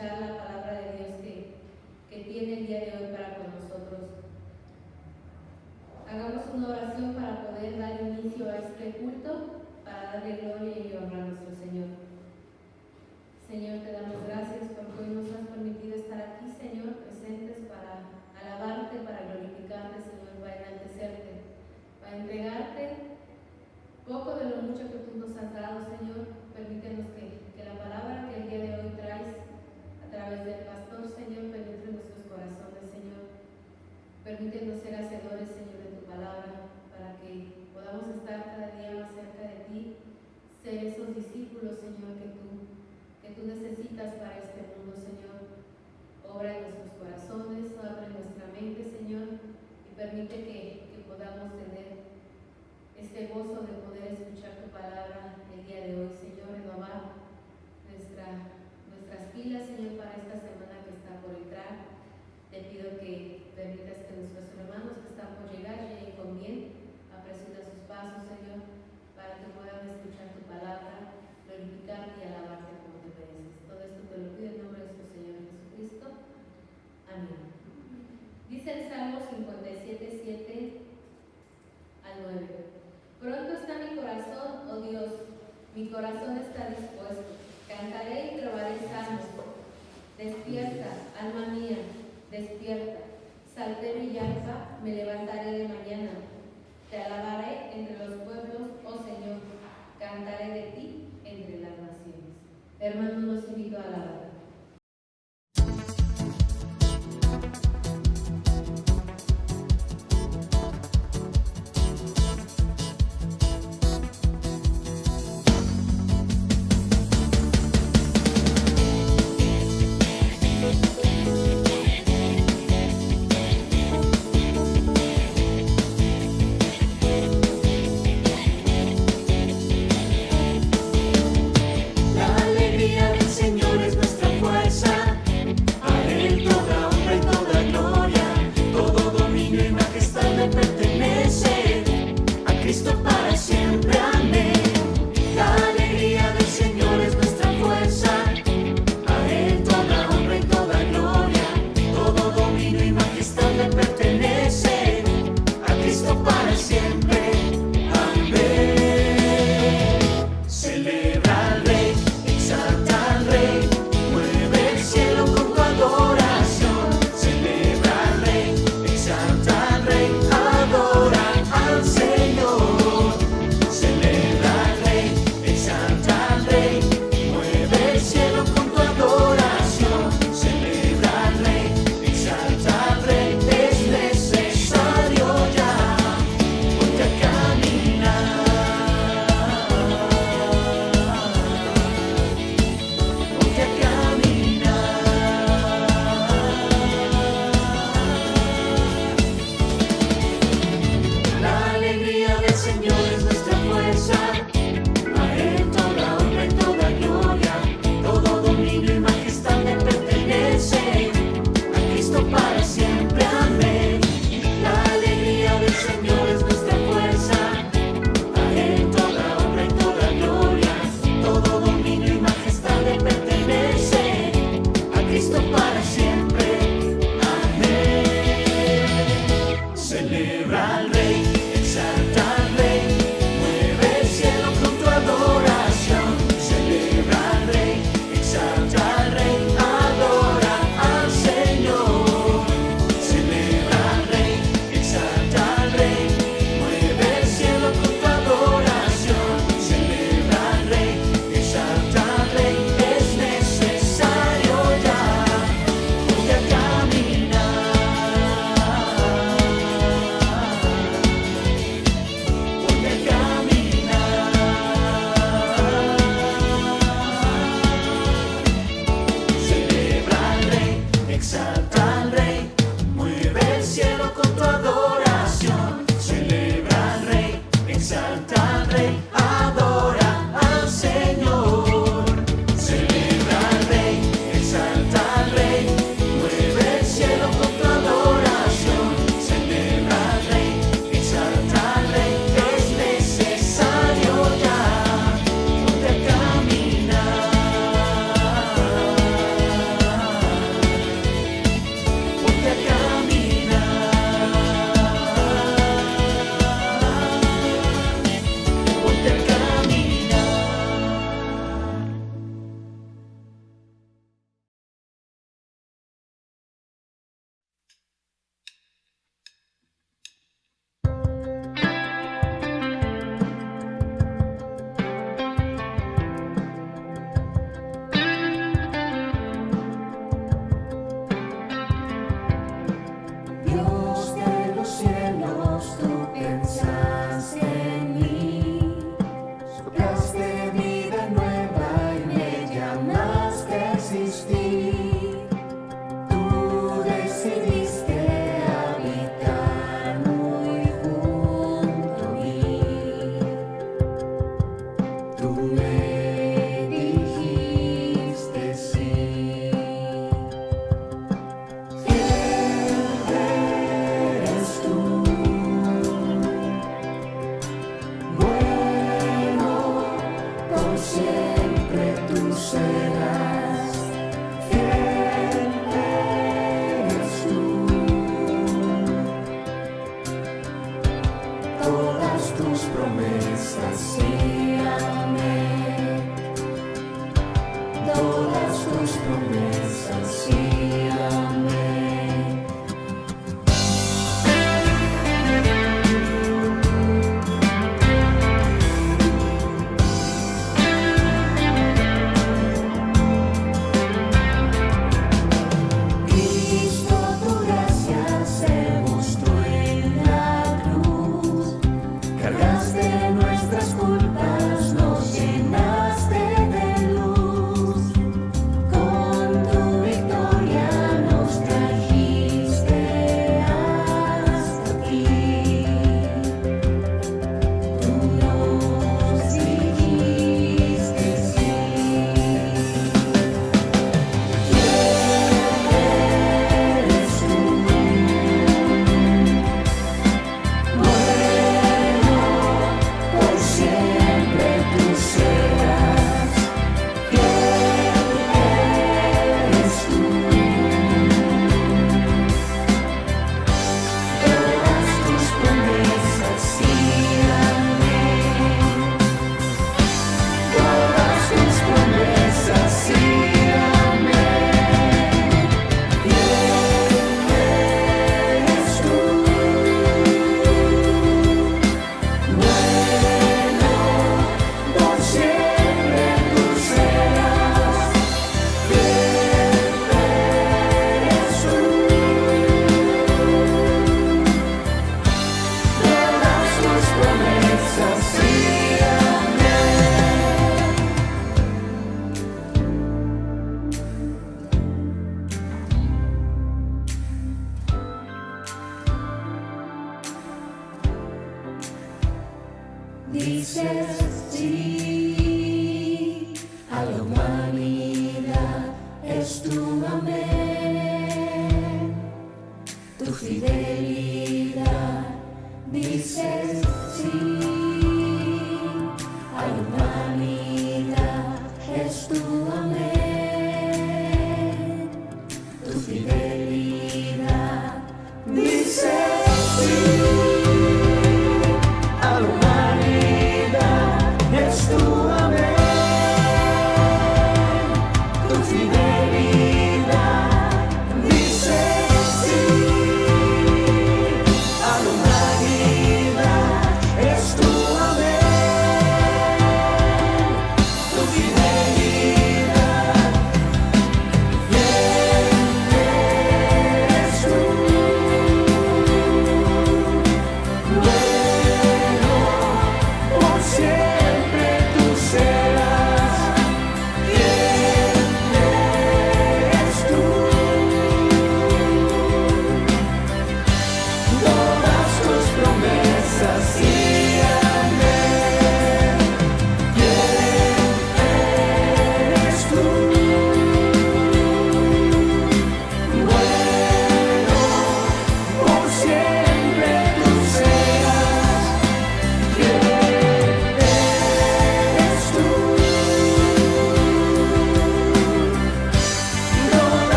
escuchar la palabra de Dios que tiene el día de hoy para con nosotros. Hagamos una oración para poder dar inicio a este culto, para darle gloria y honra a nuestro Señor. Señor, te damos gracias porque hoy nos has permitido estar aquí, Señor, presentes para alabarte, para glorificarte, Señor, para enaltecerte, para entregarte poco de lo mucho que tú nos has dado, Señor. Permítenos que la palabra que el día de hoy traes a través del pastor, Señor, penetre nuestros corazones, Señor. Permítenos ser hacedores, Señor, de tu palabra, para que podamos estar cada día más cerca de ti, ser esos discípulos, Señor, que tú necesitas para este mundo, Señor. Obra en nuestros corazones, abre nuestra mente, Señor, y permite que podamos tener este gozo de poder escuchar tu palabra el día de hoy, Señor, renovar nuestras pilas, Señor, para esta semana que está por entrar. Te pido que permitas que nuestros hermanos que están por llegar lleguen con bien, apresura sus pasos, Señor, para que puedan escuchar tu palabra, glorificarte y alabarte como te mereces. Todo esto te lo pido en nombre de nuestro Señor Jesucristo. Amén. Dice el Salmo 57:7 al 9. Pronto está mi corazón, oh Dios, mi corazón está dispuesto. Cantaré y trovaré salmos. Despierta, alma mía, despierta. Saltero y arpa me levantaré de mañana. Te alabaré entre los pueblos, oh Señor. Cantaré de ti entre las naciones. Hermanos, los invito a alabar. tu amén, tu fidelidad, dices sí. A la humanidad es tu amén, tu fidelidad, dices sí. A la humanidad es tu amén.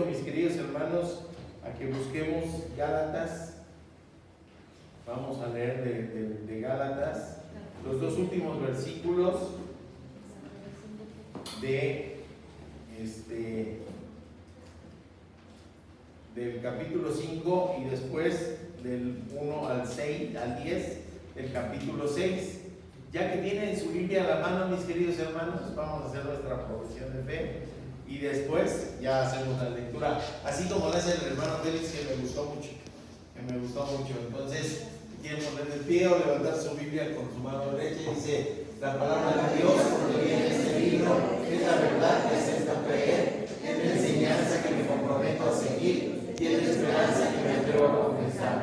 Mis queridos hermanos, a que busquemos Gálatas. Vamos a leer de Gálatas los dos últimos versículos del capítulo 5 y después del 1 al 6, al 10 del capítulo 6. Ya que tienen su Biblia a la mano, mis queridos hermanos, vamos a hacer nuestra profesión de fe y después ya hacemos la lectura, así como la hace el hermano Félix, que me gustó mucho. Entonces, quieren poner de pie o levantar su Biblia con su mano derecha y dice: la palabra de Dios proviene de este libro, es la verdad que acepto creer, es la enseñanza que me comprometo a seguir y es la esperanza que me atrevo a confesar.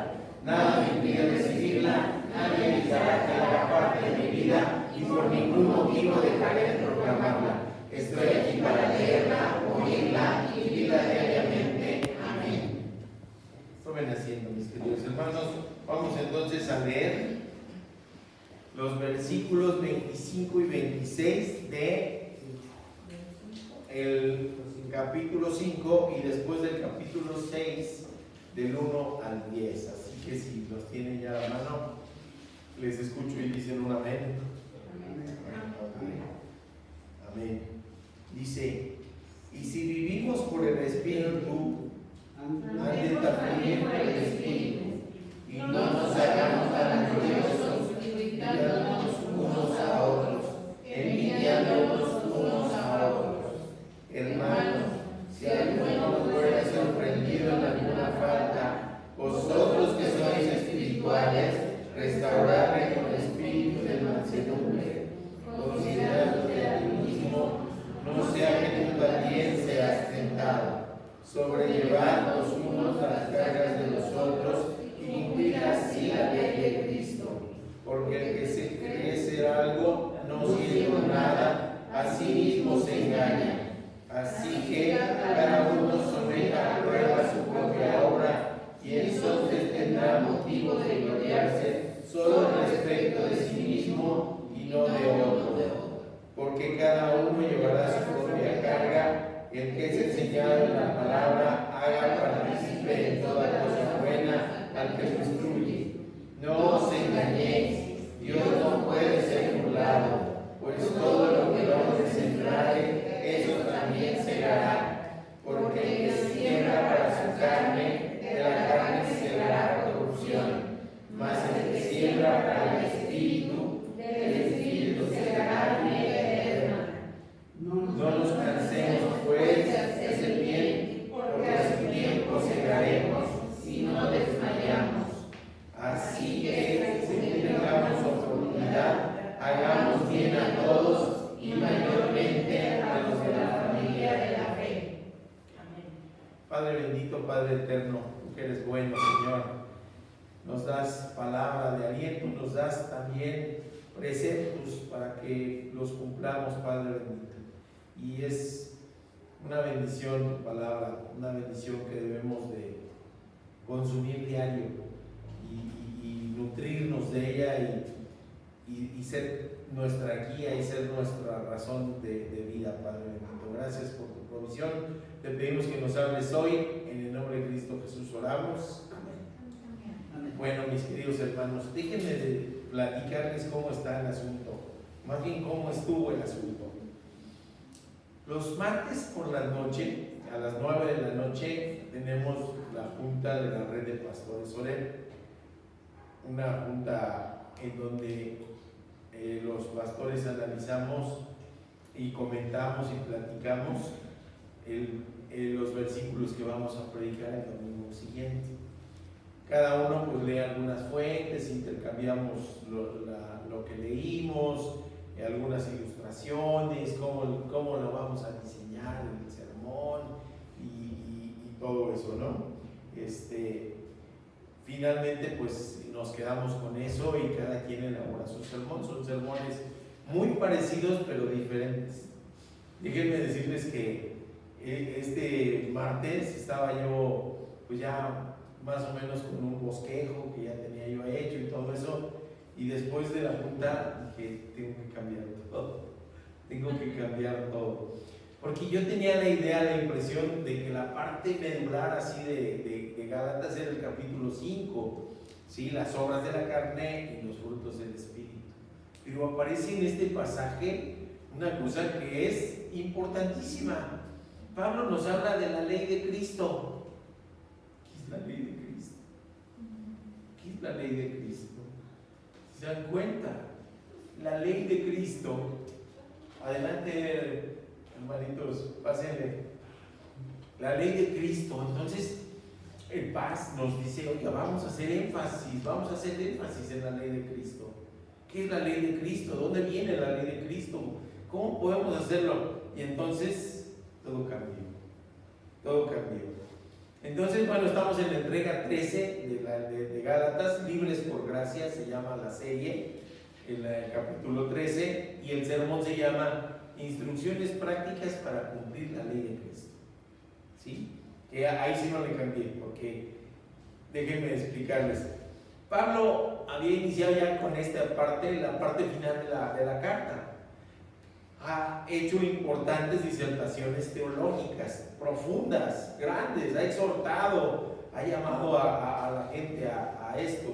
Nada me impide recibirla, nadie evitará que haga parte de mi vida y por ningún motivo dejaré de proclamarla. Estoy aquí para leerla, oírla y vivirla diariamente. Amén. Tomen asiento, mis queridos hermanos. Vamos entonces a leer los versículos 25 y 26 de el capítulo 5 y después del capítulo 6 del 1 al 10. Así que si los tienen ya a la mano, les escucho y dicen un amén. Amén. Dice: y si vivimos por el Espíritu, anden también por el Espíritu, y no nos hagamos vanagloriosos, irritándonos unos a otros, envidiándonos unos a otros. Hermanos, si alguno fuera sorprendido en alguna falta, vosotros que sois espirituales, restauradle con espíritu de mansedumbre, considerándote a ti mismo, no sea que tú también seas tentado. Sobrellevad los unos las cargas de los otros y cumplir así la ley de Cristo. Porque el que se cree ser algo, no siendo nada, a sí mismo se engaña. Así que cada uno someta a prueba su propia obra, y entonces tendrá motivo de gloriarse solo respecto de sí mismo y no de otro. Porque cada uno llevará su propia carga. El que es enseñado en la palabra, haga partícipe en toda cosa buena al que lo instruye. No os engañéis, Dios no puede ser burlado, pues todo lo que el hombre sembrare, eso también segará. Porque el que siembra para su carne, de la carne segará corrupción, mas el que siembra para el Espíritu, del Espíritu segará vida eterna. No nos cansemos, pues, de hacer bien, porque a su tiempo segaremos, si no desmayamos. bien a todos y mayormente a los de la familia de la fe. Amén. Padre bendito, Padre eterno, tú que eres bueno, Señor, nos das palabra de aliento, nos das también preceptos para que los cumplamos, Padre bendito. Y es una bendición tu palabra, una bendición que debemos de consumir diario y nutrirnos de ella y ser nuestra guía y ser nuestra razón de vida, Padre bendito. Gracias por tu provisión. Te pedimos que nos hables hoy. En el nombre de Cristo Jesús oramos. Amén. Bueno, mis queridos hermanos, déjenme de platicarles cómo está el asunto. Más bien, cómo estuvo el asunto. Los martes por la noche, a las 9 de la noche, tenemos la junta de la red de pastores Oreb. Una junta en donde los pastores analizamos y comentamos y platicamos los versículos que vamos a predicar el domingo siguiente. Cada uno pues lee algunas fuentes, intercambiamos lo que leímos, algunas ilustraciones, cómo lo vamos a diseñar el sermón y todo eso, ¿no? Finalmente pues nos quedamos con eso y cada quien elabora su sermón. Son sermones muy parecidos pero diferentes. Déjenme decirles que este martes estaba yo pues ya más o menos con un bosquejo que ya tenía yo hecho y todo eso, y después de la junta dije, tengo que cambiar todo, porque yo tenía la idea, la impresión de que la parte medular así de Gálatas era el capítulo 5, ¿sí? Las obras de la carne y los frutos del Espíritu, pero aparece en este pasaje una cosa que es importantísima. Pablo nos habla de la ley de Cristo. ¿Qué es la ley de Cristo? ¿Qué es la ley de Cristo? ¿Se dan cuenta? La ley de Cristo. Adelante, hermanitos, pásenle. La ley de Cristo. Entonces, el Paz nos dice, oiga, vamos a hacer énfasis en la ley de Cristo. ¿Qué es la ley de Cristo? ¿Dónde viene la ley de Cristo? ¿Cómo podemos hacerlo? Y entonces, todo cambió. Entonces, bueno, estamos en la entrega 13 de Gálatas, Libres por Gracia, se llama la serie, en el capítulo 13, y el sermón se llama Instrucciones prácticas para cumplir la ley de Cristo. ¿Sí? Que ahí sí no le cambié, porque déjenme explicarles. Pablo había iniciado ya con esta parte, la parte final de la carta. Ha hecho importantes disertaciones teológicas, profundas, grandes, ha exhortado, ha llamado a la gente a esto.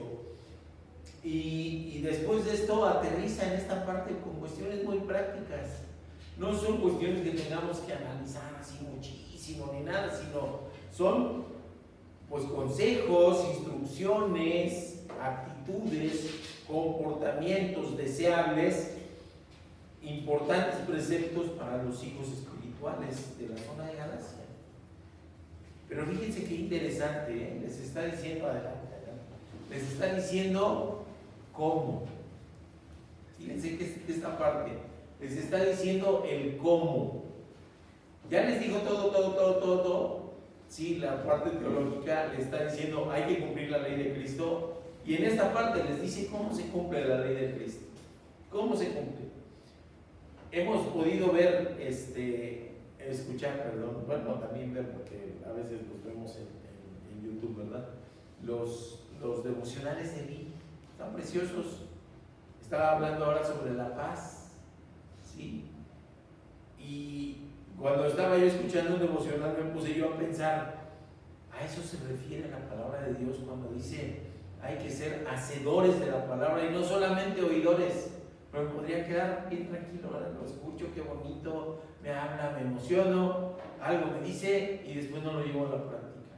Y después de esto aterriza en esta parte con cuestiones muy prácticas. No son cuestiones que tengamos que analizar así muchísimo ni nada, sino son pues consejos, instrucciones, actitudes, comportamientos deseables, importantes preceptos para los hijos espirituales de la zona de Galacia. Pero fíjense qué interesante, ¿eh? Les está diciendo, les está diciendo cómo. Fíjense que esta parte les está diciendo el cómo. Ya les digo todo. Sí, la parte teológica les está diciendo hay que cumplir la ley de Cristo, y en esta parte les dice cómo se cumple la ley de Cristo. ¿Cómo se cumple? Hemos podido ver, escuchar, bueno, también ver, porque a veces los vemos en YouTube, ¿verdad? Los devocionales de mí están preciosos. Estaba hablando ahora sobre la paz, ¿sí? Y cuando estaba yo escuchando un devocional me puse yo a pensar, a eso se refiere la palabra de Dios cuando dice hay que ser hacedores de la palabra y no solamente oidores. Pero me podría quedar bien tranquilo, ¿verdad? Lo escucho, qué bonito, me habla, me emociono, algo me dice y después no lo llevo a la práctica.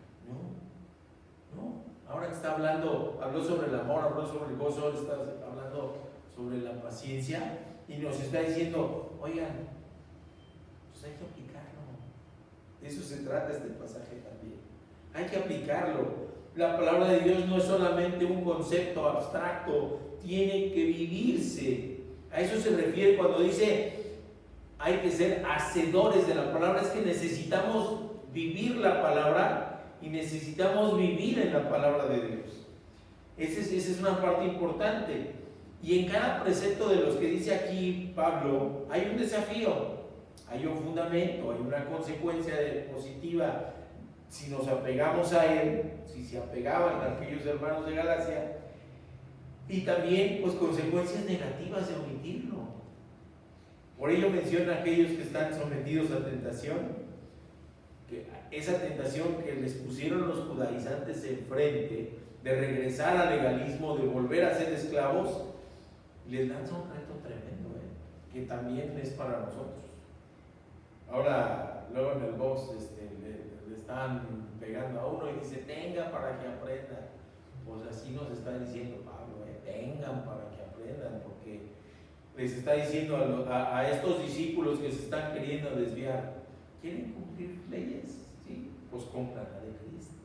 No. Ahora que está hablando, habló sobre el amor, habló sobre el gozo, ahora está hablando sobre la paciencia y nos está diciendo, oigan, pues hay que aplicarlo. De eso se trata este pasaje también. Hay que aplicarlo. La palabra de Dios no es solamente un concepto abstracto, tiene que vivirse. A eso se refiere cuando dice hay que ser hacedores de la palabra. Es que necesitamos vivir la palabra y necesitamos vivir en la palabra de Dios. Esa es una parte importante. Y en cada precepto de los que dice aquí Pablo hay un desafío, hay un fundamento, hay una consecuencia positiva si nos apegamos a él, si se apegaban a aquellos hermanos de Galacia, y también pues consecuencias negativas de omitirlo. Por ello menciona a aquellos que están sometidos a tentación, que esa tentación que les pusieron los judaizantes enfrente, de regresar al legalismo, de volver a ser esclavos, les lanza un reto tremendo, que también es para nosotros. Ahora, luego en el box le están pegando a uno y dice, tenga para que aprenda. Pues así nos está diciendo Pablo, tengan para que aprendan, porque les está diciendo a estos discípulos que se están queriendo desviar, ¿quieren cumplir leyes? ¿Sí? Pues cumplan la de Cristo.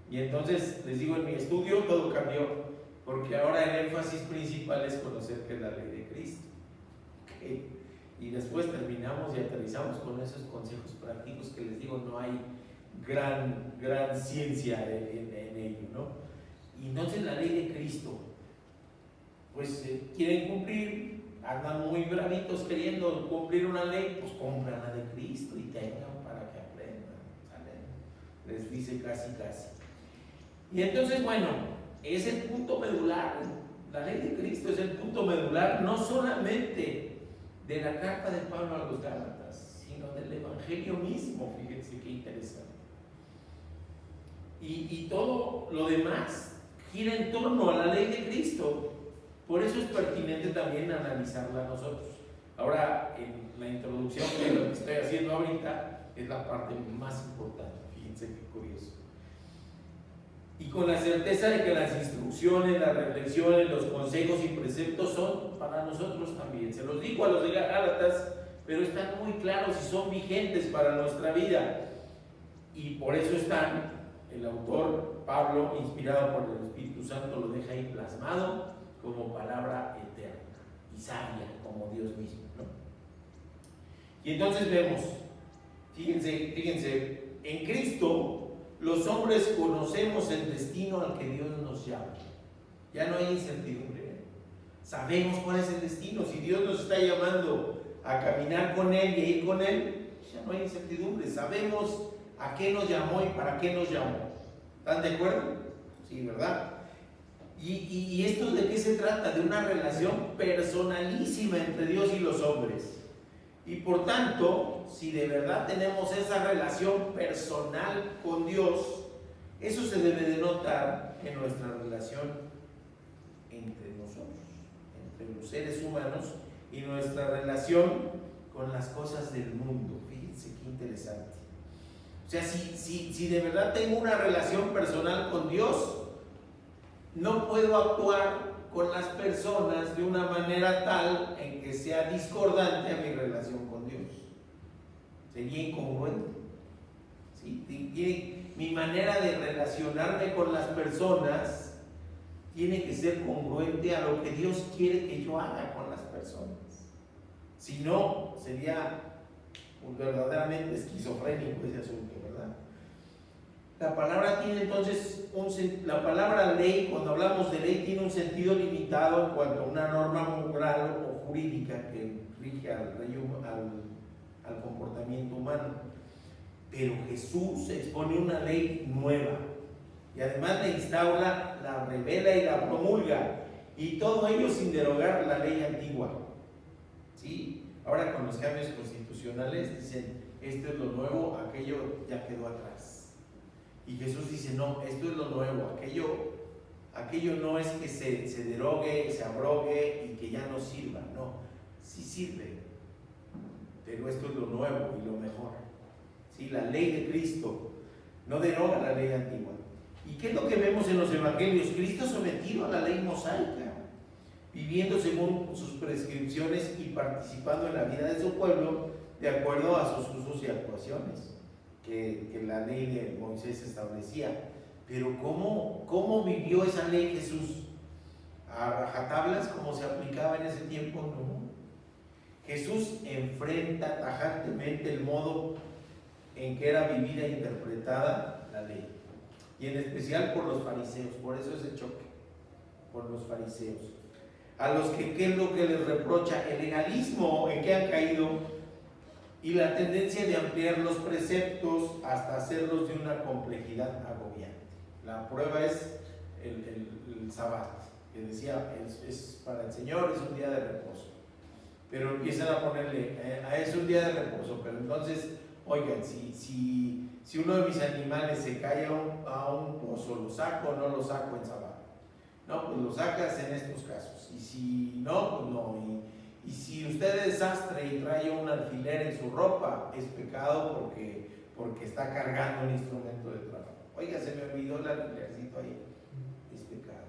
Y entonces, les digo, en mi estudio todo cambió, porque ahora el énfasis principal es conocer qué es la ley de Cristo. ¿Okay? Y después terminamos y aterrizamos con esos consejos prácticos que les digo, no hay gran ciencia en ello, ¿no? Y entonces la ley de Cristo, pues quieren cumplir, andan muy bravitos queriendo cumplir una ley, pues compran la de Cristo y tengan para que aprendan, ¿sale? Les dice casi. Y entonces, bueno, es el punto medular, la ley de Cristo es el punto medular, no solamente de la carta de Pablo a los Gálatas, sino del Evangelio mismo. Fíjense qué interesante. Y todo lo demás gira en torno a la ley de Cristo. Por eso es pertinente también analizarla nosotros. Ahora, en la introducción de lo que estoy haciendo ahorita, es la parte más importante. Fíjense qué curioso. Y con la certeza de que las instrucciones, las reflexiones, los consejos y preceptos son para nosotros también. Se los digo a los de Gálatas, pero están muy claros y son vigentes para nuestra vida. Y por eso están, el autor Pablo, inspirado por el Espíritu Santo, lo deja ahí plasmado como palabra eterna y sabia como Dios mismo, ¿no? Y entonces vemos, fíjense, en Cristo los hombres conocemos el destino al que Dios nos llama. Ya no hay incertidumbre, sabemos cuál es el destino. Si Dios nos está llamando a caminar con Él y a ir con Él, ya no hay incertidumbre. Sabemos a qué nos llamó y para qué nos llamó. ¿Están de acuerdo? Sí, ¿verdad? ¿Y esto de qué se trata? De una relación personalísima entre Dios y los hombres. Y por tanto, si de verdad tenemos esa relación personal con Dios, eso se debe de notar en nuestra relación entre nosotros, entre los seres humanos, y nuestra relación con las cosas del mundo. Fíjense qué interesante. O sea, si de verdad tengo una relación personal con Dios, no puedo actuar con las personas de una manera tal en que sea discordante a mi relación con Dios. Sería incongruente. ¿Sí? Mi manera de relacionarme con las personas tiene que ser congruente a lo que Dios quiere que yo haga con las personas. Si no, sería verdaderamente esquizofrénico ese asunto, ¿verdad? La palabra tiene entonces la palabra ley, cuando hablamos de ley, tiene un sentido limitado en cuanto a una norma moral o jurídica que rige al comportamiento humano. Pero Jesús expone una ley nueva y además la instaura, la revela y la promulga, y todo ello sin derogar la ley antigua. ¿Sí? Ahora con los cambios constitucionales dicen, esto es lo nuevo, aquello ya quedó atrás. Y Jesús dice, no, esto es lo nuevo, aquello no es que se derogue, se abrogue y que ya no sirva, no, sí sirve, pero esto es lo nuevo y lo mejor. ¿Sí? La ley de Cristo no deroga la ley antigua. ¿Y qué es lo que vemos en los evangelios? Cristo sometido a la ley mosaica, viviendo según sus prescripciones y participando en la vida de su pueblo de acuerdo a sus usos y actuaciones que la ley de Moisés establecía. Pero ¿cómo vivió esa ley Jesús? a rajatablas como se aplicaba en ese tiempo, no. Jesús enfrenta tajantemente el modo en que era vivida e interpretada la ley, y en especial por los fariseos. Por eso ese choque, por los fariseos, a los que, ¿qué es lo que les reprocha? El legalismo en que han caído y la tendencia de ampliar los preceptos hasta hacerlos de una complejidad agobiante. La prueba es el sábado, que decía, es para el Señor, es un día de reposo, pero empiezan a ponerle, es un día de reposo, pero entonces, oigan, si uno de mis animales se cae a un pozo, ¿lo saco o no lo saco en sábado? No, pues lo sacas en estos casos, y si no, pues no. Y si usted es sastre y trae un alfiler en su ropa, es pecado porque está cargando un instrumento de trabajo. Oiga, se me olvidó el alfilercito ahí, es pecado.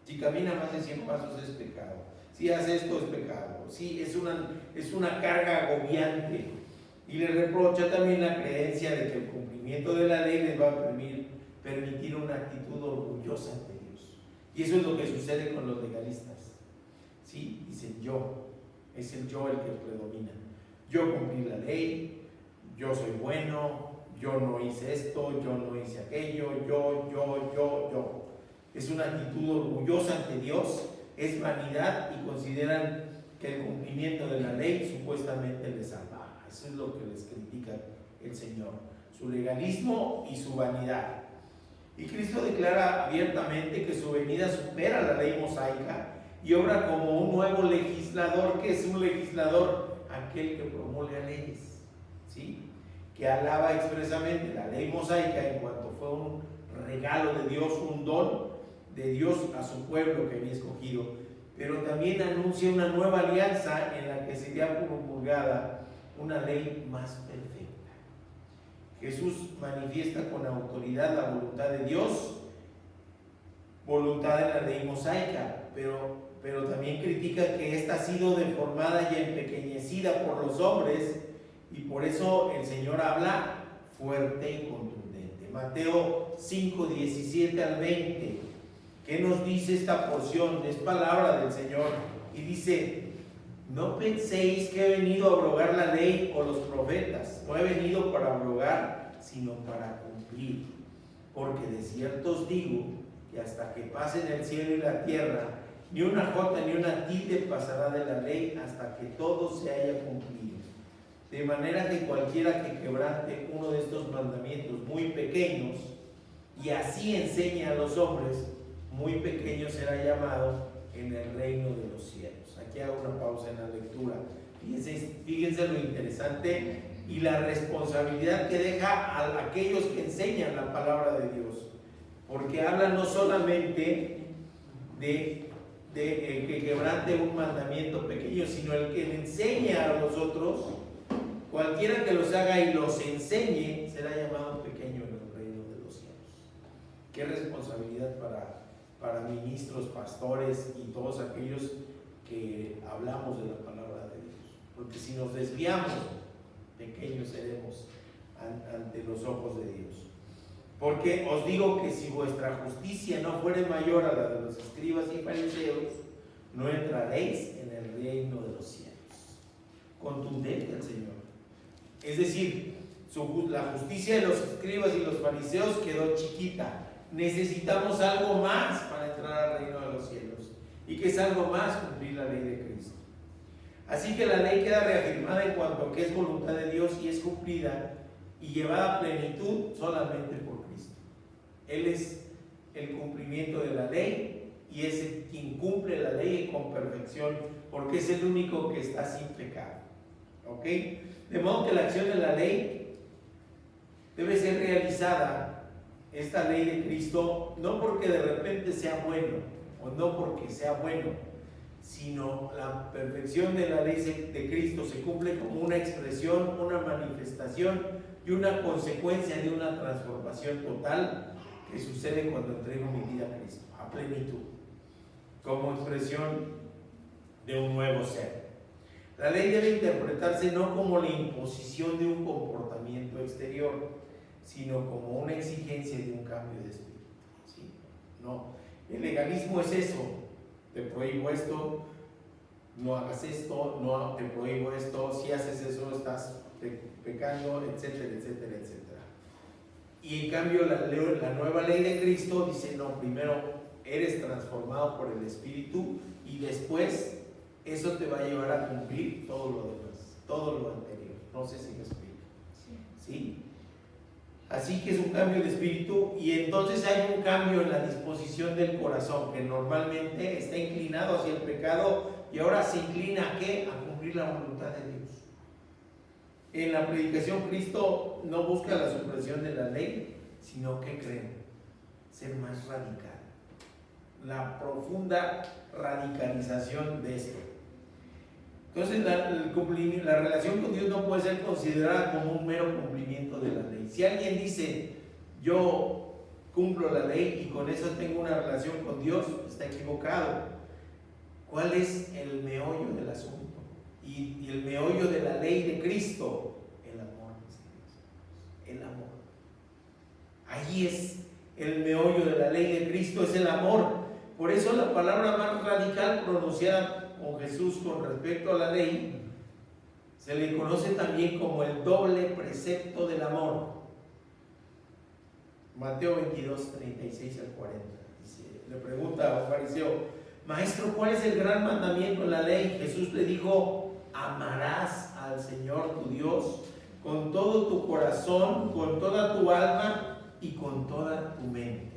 Si camina más de 100 pasos es pecado. Si hace esto es pecado. Sí, es una carga agobiante. Y le reprocha también la creencia de que el cumplimiento de la ley les va a permitir una actitud orgullosa ante Dios. Y eso es lo que sucede con los legalistas. ¿Sí? Dicen yo, es el yo el que predomina. Yo cumplí la ley, yo soy bueno, yo no hice esto, yo no hice aquello, yo. Es una actitud orgullosa ante Dios, es vanidad y consideran que el cumplimiento de la ley supuestamente les salva. Eso es lo que les critica el Señor, su legalismo y su vanidad. Y Cristo declara abiertamente que su venida supera la ley mosaica y obra como un nuevo legislador. ¿Qué es un legislador? Aquel que promulga leyes, ¿sí? Que alaba expresamente la ley mosaica en cuanto fue un regalo de Dios, un don de Dios a su pueblo que había escogido, pero también anuncia una nueva alianza en la que sería promulgada una ley más perfecta. Jesús manifiesta con autoridad la voluntad de Dios, voluntad de la ley mosaica, pero también critica que ésta ha sido deformada y empequeñecida por los hombres, y por eso el Señor habla fuerte y contundente. Mateo 5, 17 al 20. ¿Qué nos dice esta porción? Es palabra del Señor y dice: no penséis que he venido a abrogar la ley o los profetas. No he venido para abrogar, sino para cumplir. Porque de cierto os digo que hasta que pasen el cielo y la tierra, ni una jota ni una tilde pasará de la ley hasta que todo se haya cumplido. De manera que cualquiera que quebrante uno de estos mandamientos muy pequeños y así enseñe a los hombres, muy pequeño será llamado en el reino de los cielos. Aquí hago una pausa en la lectura. Fíjense lo interesante y la responsabilidad que deja a aquellos que enseñan la palabra de Dios, porque habla no solamente de que quebrante un mandamiento pequeño, sino el que le enseña a los otros. Cualquiera que los haga y los enseñe será llamado pequeño en el reino de los cielos. Qué responsabilidad para ministros, pastores y todos aquellos que hablamos de la palabra de Dios, porque si nos desviamos, pequeños seremos ante los ojos de Dios. Porque os digo que si vuestra justicia no fuere mayor a la de los escribas y fariseos, no entraréis en el reino de los cielos. Contundente el Señor. Es decir, la justicia de los escribas y los fariseos quedó chiquita. Necesitamos algo más para entrar al reino de los cielos. ¿Y qué es algo más? Cumplir la ley de Cristo. Así que la ley queda reafirmada en cuanto a que es voluntad de Dios y es cumplida y llevada a plenitud solamente por Cristo. Él es el cumplimiento de la ley y es quien cumple la ley con perfección, porque es el único que está sin pecado. ¿Ok? De modo que la acción de la ley debe ser realizada, esta ley de Cristo, no porque de repente sea bueno o no porque sea bueno, sino la perfección de la ley de Cristo se cumple como una expresión, una manifestación y una consecuencia de una transformación total que sucede cuando entrego mi vida a Cristo, a plenitud, como expresión de un nuevo ser. La ley debe interpretarse no como la imposición de un comportamiento exterior, sino como una exigencia de un cambio de espíritu. ¿Sí? No, el legalismo es eso, te prohíbo esto, no hagas esto, no te prohíbo esto, si haces eso estás pecando, etcétera, etcétera, etcétera. Y en cambio la nueva ley de Cristo dice, no, primero eres transformado por el Espíritu y después eso te va a llevar a cumplir todo lo demás, todo lo anterior. No sé si me explico. ¿Sí? Así que es un cambio de espíritu y entonces hay un cambio en la disposición del corazón que normalmente está inclinado hacia el pecado y ahora se inclina ¿a qué? A cumplir la voluntad de Dios. En la predicación Cristo no busca la supresión de la ley, sino que creen ser más radical. La profunda radicalización de esto. Entonces la relación con Dios no puede ser considerada como un mero cumplimiento de la ley. Si alguien dice, yo cumplo la ley y con eso tengo una relación con Dios, está equivocado. ¿Cuál es el meollo del asunto? Y el meollo de la ley de Cristo, el amor. El amor. Ahí es el meollo de la ley de Cristo, es el amor. Por eso la palabra más radical pronunciada con Jesús con respecto a la ley se le conoce también como el doble precepto del amor. Mateo 22, 36 al 40. Le pregunta a un fariseo, maestro, ¿cuál es el gran mandamiento en la ley? Jesús le dijo, amarás al Señor tu Dios con todo tu corazón, con toda tu alma y con toda tu mente.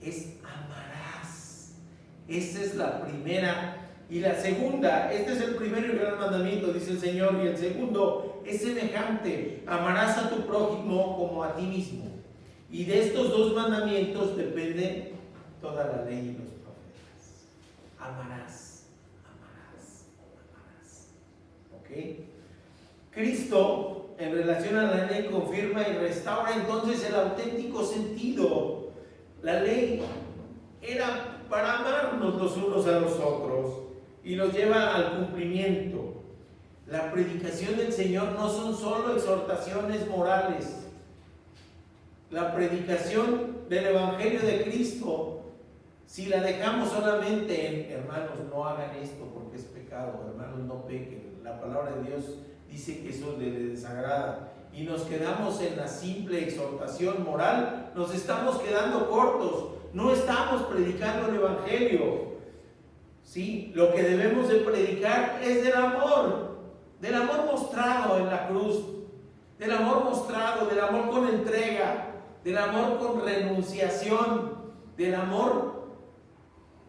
Es amarás. Esa es la primera. Y la segunda, este es el primero y gran mandamiento, dice el Señor, y el segundo es semejante, amarás a tu prójimo como a ti mismo. Y de estos dos mandamientos depende toda la ley y los profetas. Amarás, amarás, amarás. ¿Ok? Cristo, en relación a la ley, confirma y restaura entonces el auténtico sentido. La ley era para amarnos los unos a los otros y nos lleva al cumplimiento. La predicación del Señor no son solo exhortaciones morales. La predicación del Evangelio de Cristo, si la dejamos solamente en hermanos, no hagan esto porque es pecado, hermanos, no pequen. La palabra de Dios dice que eso les desagrada. Y nos quedamos en la simple exhortación moral, nos estamos quedando cortos. No estamos predicando el Evangelio. ¿Sí? Lo que debemos de predicar es del amor mostrado en la cruz, del amor mostrado, del amor con entrega, del amor con renunciación, del amor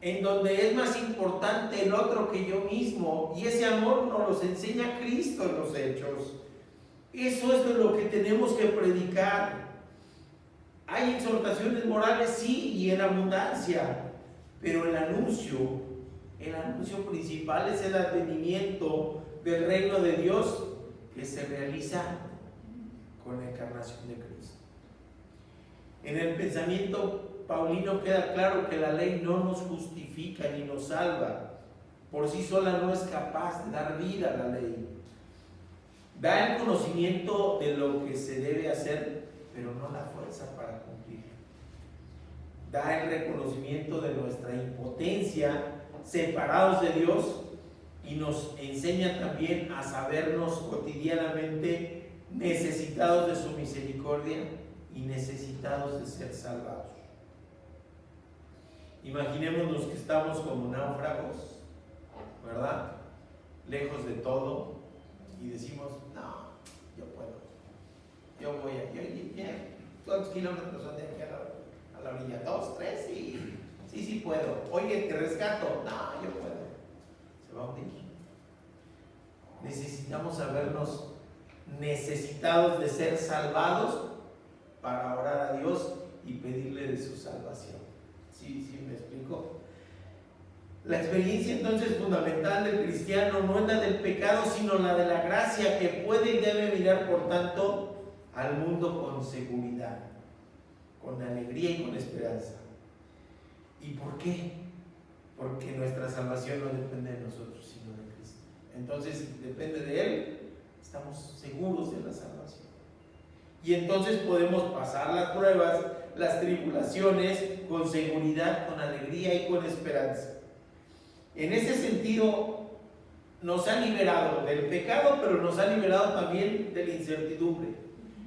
en donde es más importante el otro que yo mismo, y ese amor nos los enseña Cristo en los Hechos. Eso es de lo que tenemos que predicar. Hay exhortaciones morales, sí, y en abundancia, pero el anuncio principal es el advenimiento del reino de Dios que se realiza con la encarnación de Cristo. En el pensamiento paulino queda claro que la ley no nos justifica ni nos salva. Por sí sola no es capaz de dar vida a la ley. Da el conocimiento de lo que se debe hacer, pero no la fuerza para cumplir. Da el reconocimiento de nuestra impotencia, separados de Dios, y nos enseña también a sabernos cotidianamente necesitados de su misericordia y necesitados de ser salvados. Imaginémonos que estamos como náufragos, ¿verdad? Lejos de todo, y decimos, no, yo puedo, yo voy a, ¿cuántos kilómetros son de aquí a la orilla? 2, 3, sí puedo. Oye, te rescato, no, yo puedo. Se va a hundir. Necesitamos sabernos necesitados de ser salvados para orar a Dios y pedirle de su salvación. ¿Sí me explico? La experiencia entonces fundamental del cristiano no es la del pecado, sino la de la gracia, que puede y debe mirar, por tanto, al mundo con seguridad, con alegría y con esperanza. ¿Y por qué? Porque nuestra salvación no depende de nosotros, sino de Cristo. Entonces, depende de Él, estamos seguros de la salvación. Y entonces podemos pasar las pruebas, las tribulaciones con seguridad, con alegría y con esperanza. En ese sentido, nos ha liberado del pecado, pero nos ha liberado también de la incertidumbre.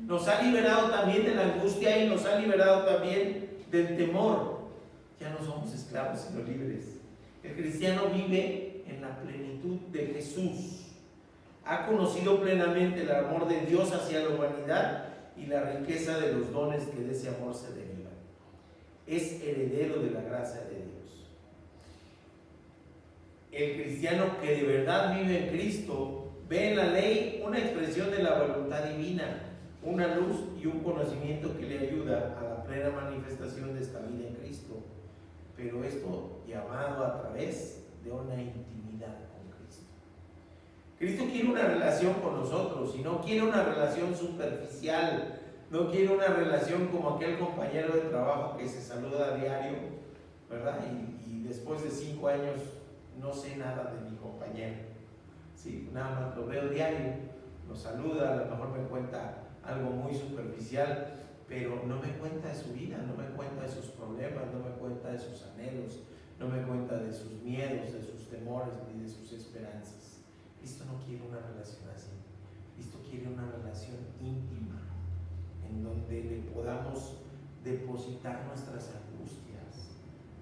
Nos ha liberado también de la angustia y nos ha liberado también del temor. Ya no somos esclavos, sino libres. El cristiano vive en la plenitud de Jesús. Ha conocido plenamente el amor de Dios hacia la humanidad y la riqueza de los dones que de ese amor se derivan. Es heredero de la gracia de Dios. El cristiano que de verdad vive en Cristo ve en la ley una expresión de la voluntad divina, una luz y un conocimiento que le ayuda a la plena manifestación de esta vida en Cristo. Pero esto llamado a través de una intimidad con Cristo. Cristo quiere una relación con nosotros y no quiere una relación superficial, no quiere una relación como aquel compañero de trabajo que se saluda a diario, ¿verdad? Y después de 5 años no sé nada de mi compañero. Sí, nada más lo veo diario, lo saluda, a lo mejor me cuenta algo muy superficial, pero no me cuenta de su vida, no me cuenta de sus problemas, no me cuenta de sus anhelos, no me cuenta de sus miedos, de sus temores, ni de sus esperanzas. Cristo no quiere una relación así. Cristo quiere una relación íntima, en donde le podamos depositar nuestras angustias,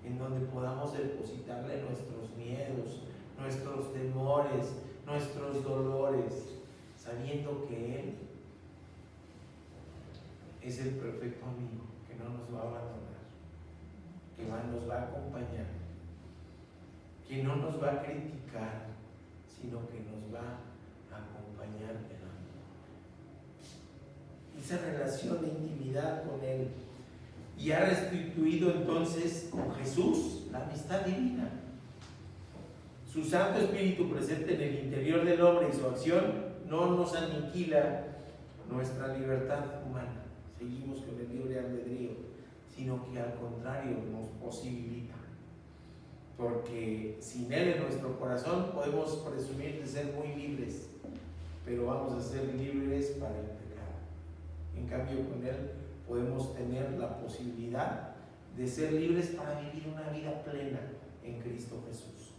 en donde podamos depositarle nuestros miedos, nuestros temores, nuestros dolores, sabiendo que Él es el perfecto amigo, que no nos va a abandonar, que nos va a acompañar, que no nos va a criticar, sino que nos va a acompañar en amor. Esa relación de intimidad con Él. Y ha restituido entonces con Jesús la amistad divina. Su Santo Espíritu presente en el interior del hombre y su acción no nos aniquila nuestra libertad humana. Seguimos con el libre albedrío, sino que al contrario nos posibilita. Porque sin Él en nuestro corazón podemos presumir de ser muy libres, pero vamos a ser libres para el pecado. En cambio, con Él podemos tener la posibilidad de ser libres para vivir una vida plena en Cristo Jesús.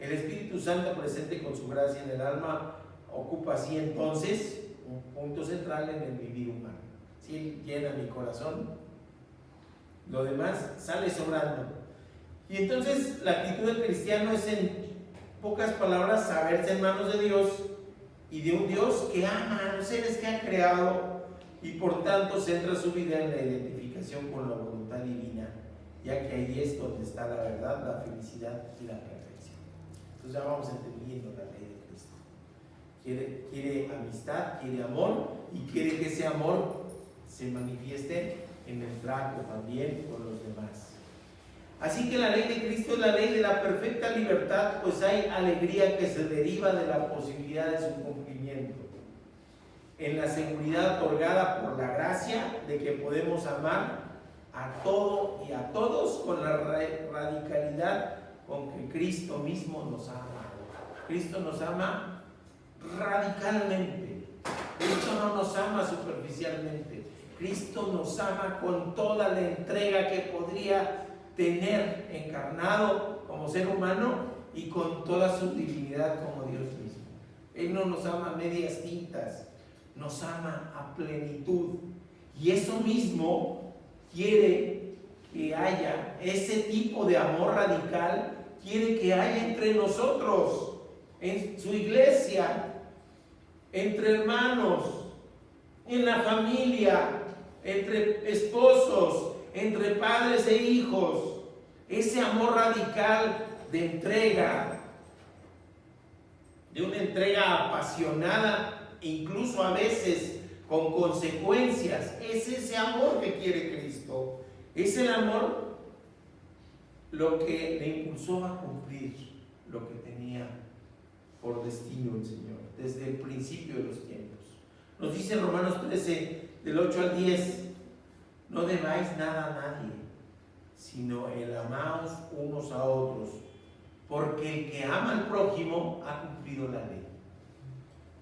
El Espíritu Santo presente con su gracia en el alma ocupa así entonces un punto central en el vivir humano. Si Él llena mi corazón, lo demás sale sobrando. Y entonces la actitud del cristiano es, en pocas palabras, saberse en manos de Dios y de un Dios que ama a los seres que ha creado y por tanto centra su vida en la identificación con la voluntad divina, ya que ahí es donde está la verdad, la felicidad y la perfección. Entonces ya vamos entendiendo la ley de Cristo. Quiere amistad, quiere amor y quiere que ese amor se manifieste en el trato también con los demás. Así que la ley de Cristo es la ley de la perfecta libertad, pues hay alegría que se deriva de la posibilidad de su cumplimiento, en la seguridad otorgada por la gracia de que podemos amar a todo y a todos con la radicalidad con que Cristo mismo nos ama. Cristo nos ama radicalmente. Cristo no nos ama superficialmente. Cristo nos ama con toda la entrega que podría tener encarnado como ser humano y con toda su divinidad como Dios mismo. Él no nos ama a medias tintas, nos ama a plenitud. Y eso mismo quiere que haya, ese tipo de amor radical, quiere que haya entre nosotros, en su iglesia, entre hermanos, en la familia, entre esposos, entre padres e hijos. Ese amor radical de entrega, de una entrega apasionada, incluso a veces con consecuencias. Es ese amor que quiere Cristo. Es el amor lo que le impulsó a cumplir lo que tenía por destino el Señor desde el principio de los tiempos. Nos dice Romanos 13, del 8 al 10, no debáis nada a nadie, sino el amaos unos a otros, porque el que ama al prójimo ha cumplido la ley.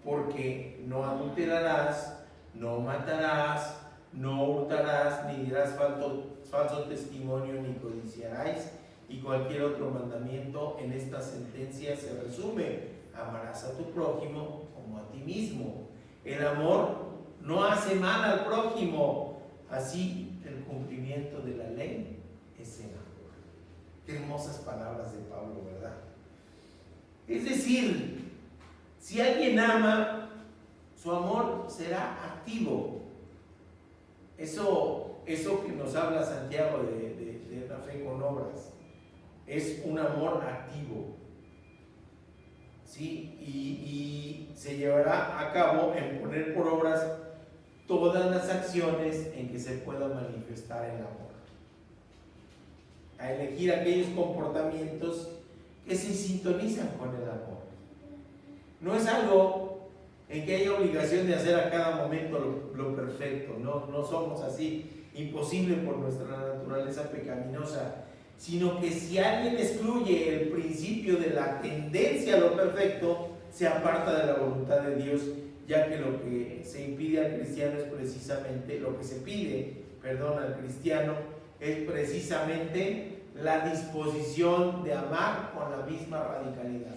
Porque no adulterarás, no matarás, no hurtarás, ni dirás falso testimonio, ni codiciarás, y cualquier otro mandamiento en esta sentencia se resume: amarás a tu prójimo como a ti mismo. El amor no hace mal al prójimo, así el cumplimiento de la ley es el amor. Qué hermosas palabras de Pablo, ¿verdad? Es decir, si alguien ama, su amor será activo. Eso que nos habla Santiago de la fe con obras, es un amor activo, ¿sí? Y se llevará a cabo en poner por obras todas las acciones en que se pueda manifestar el amor, a elegir aquellos comportamientos que se sintonizan con el amor. No es algo en que haya obligación de hacer a cada momento lo perfecto, no somos así, imposible por nuestra naturaleza pecaminosa, sino que si alguien excluye el principio de la tendencia a lo perfecto, se aparta de la voluntad de Dios, ya que lo que se impide al cristiano es precisamente, lo que se pide, al cristiano es precisamente la disposición de amar con la misma radicalidad.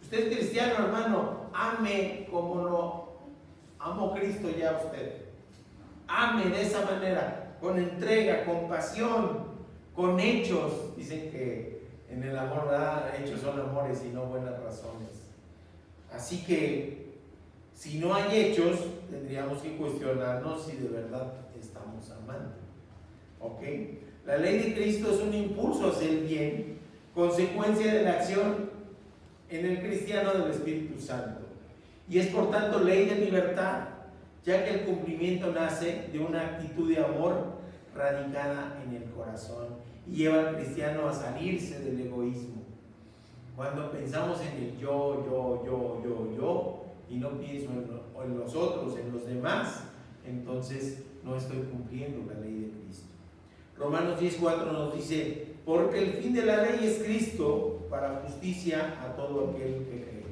Usted es cristiano, hermano, ame como lo amó Cristo ya usted. Ame de esa manera, con entrega, con pasión, con hechos. Dicen que en el amor, ¿verdad?, hechos son amores y no buenas razones. Así que si no hay hechos, tendríamos que cuestionarnos si de verdad estamos amando. ¿Ok? La ley de Cristo es un impulso hacia el bien, consecuencia de la acción en el cristiano del Espíritu Santo, y es por tanto ley de libertad, ya que el cumplimiento nace de una actitud de amor radicada en el corazón y lleva al cristiano a salirse del egoísmo. Cuando pensamos en el yo y no pienso en los otros, en los demás, entonces no estoy cumpliendo la ley de Cristo. Romanos 10:4 nos dice: porque el fin de la ley es Cristo para justicia a todo aquel que cree.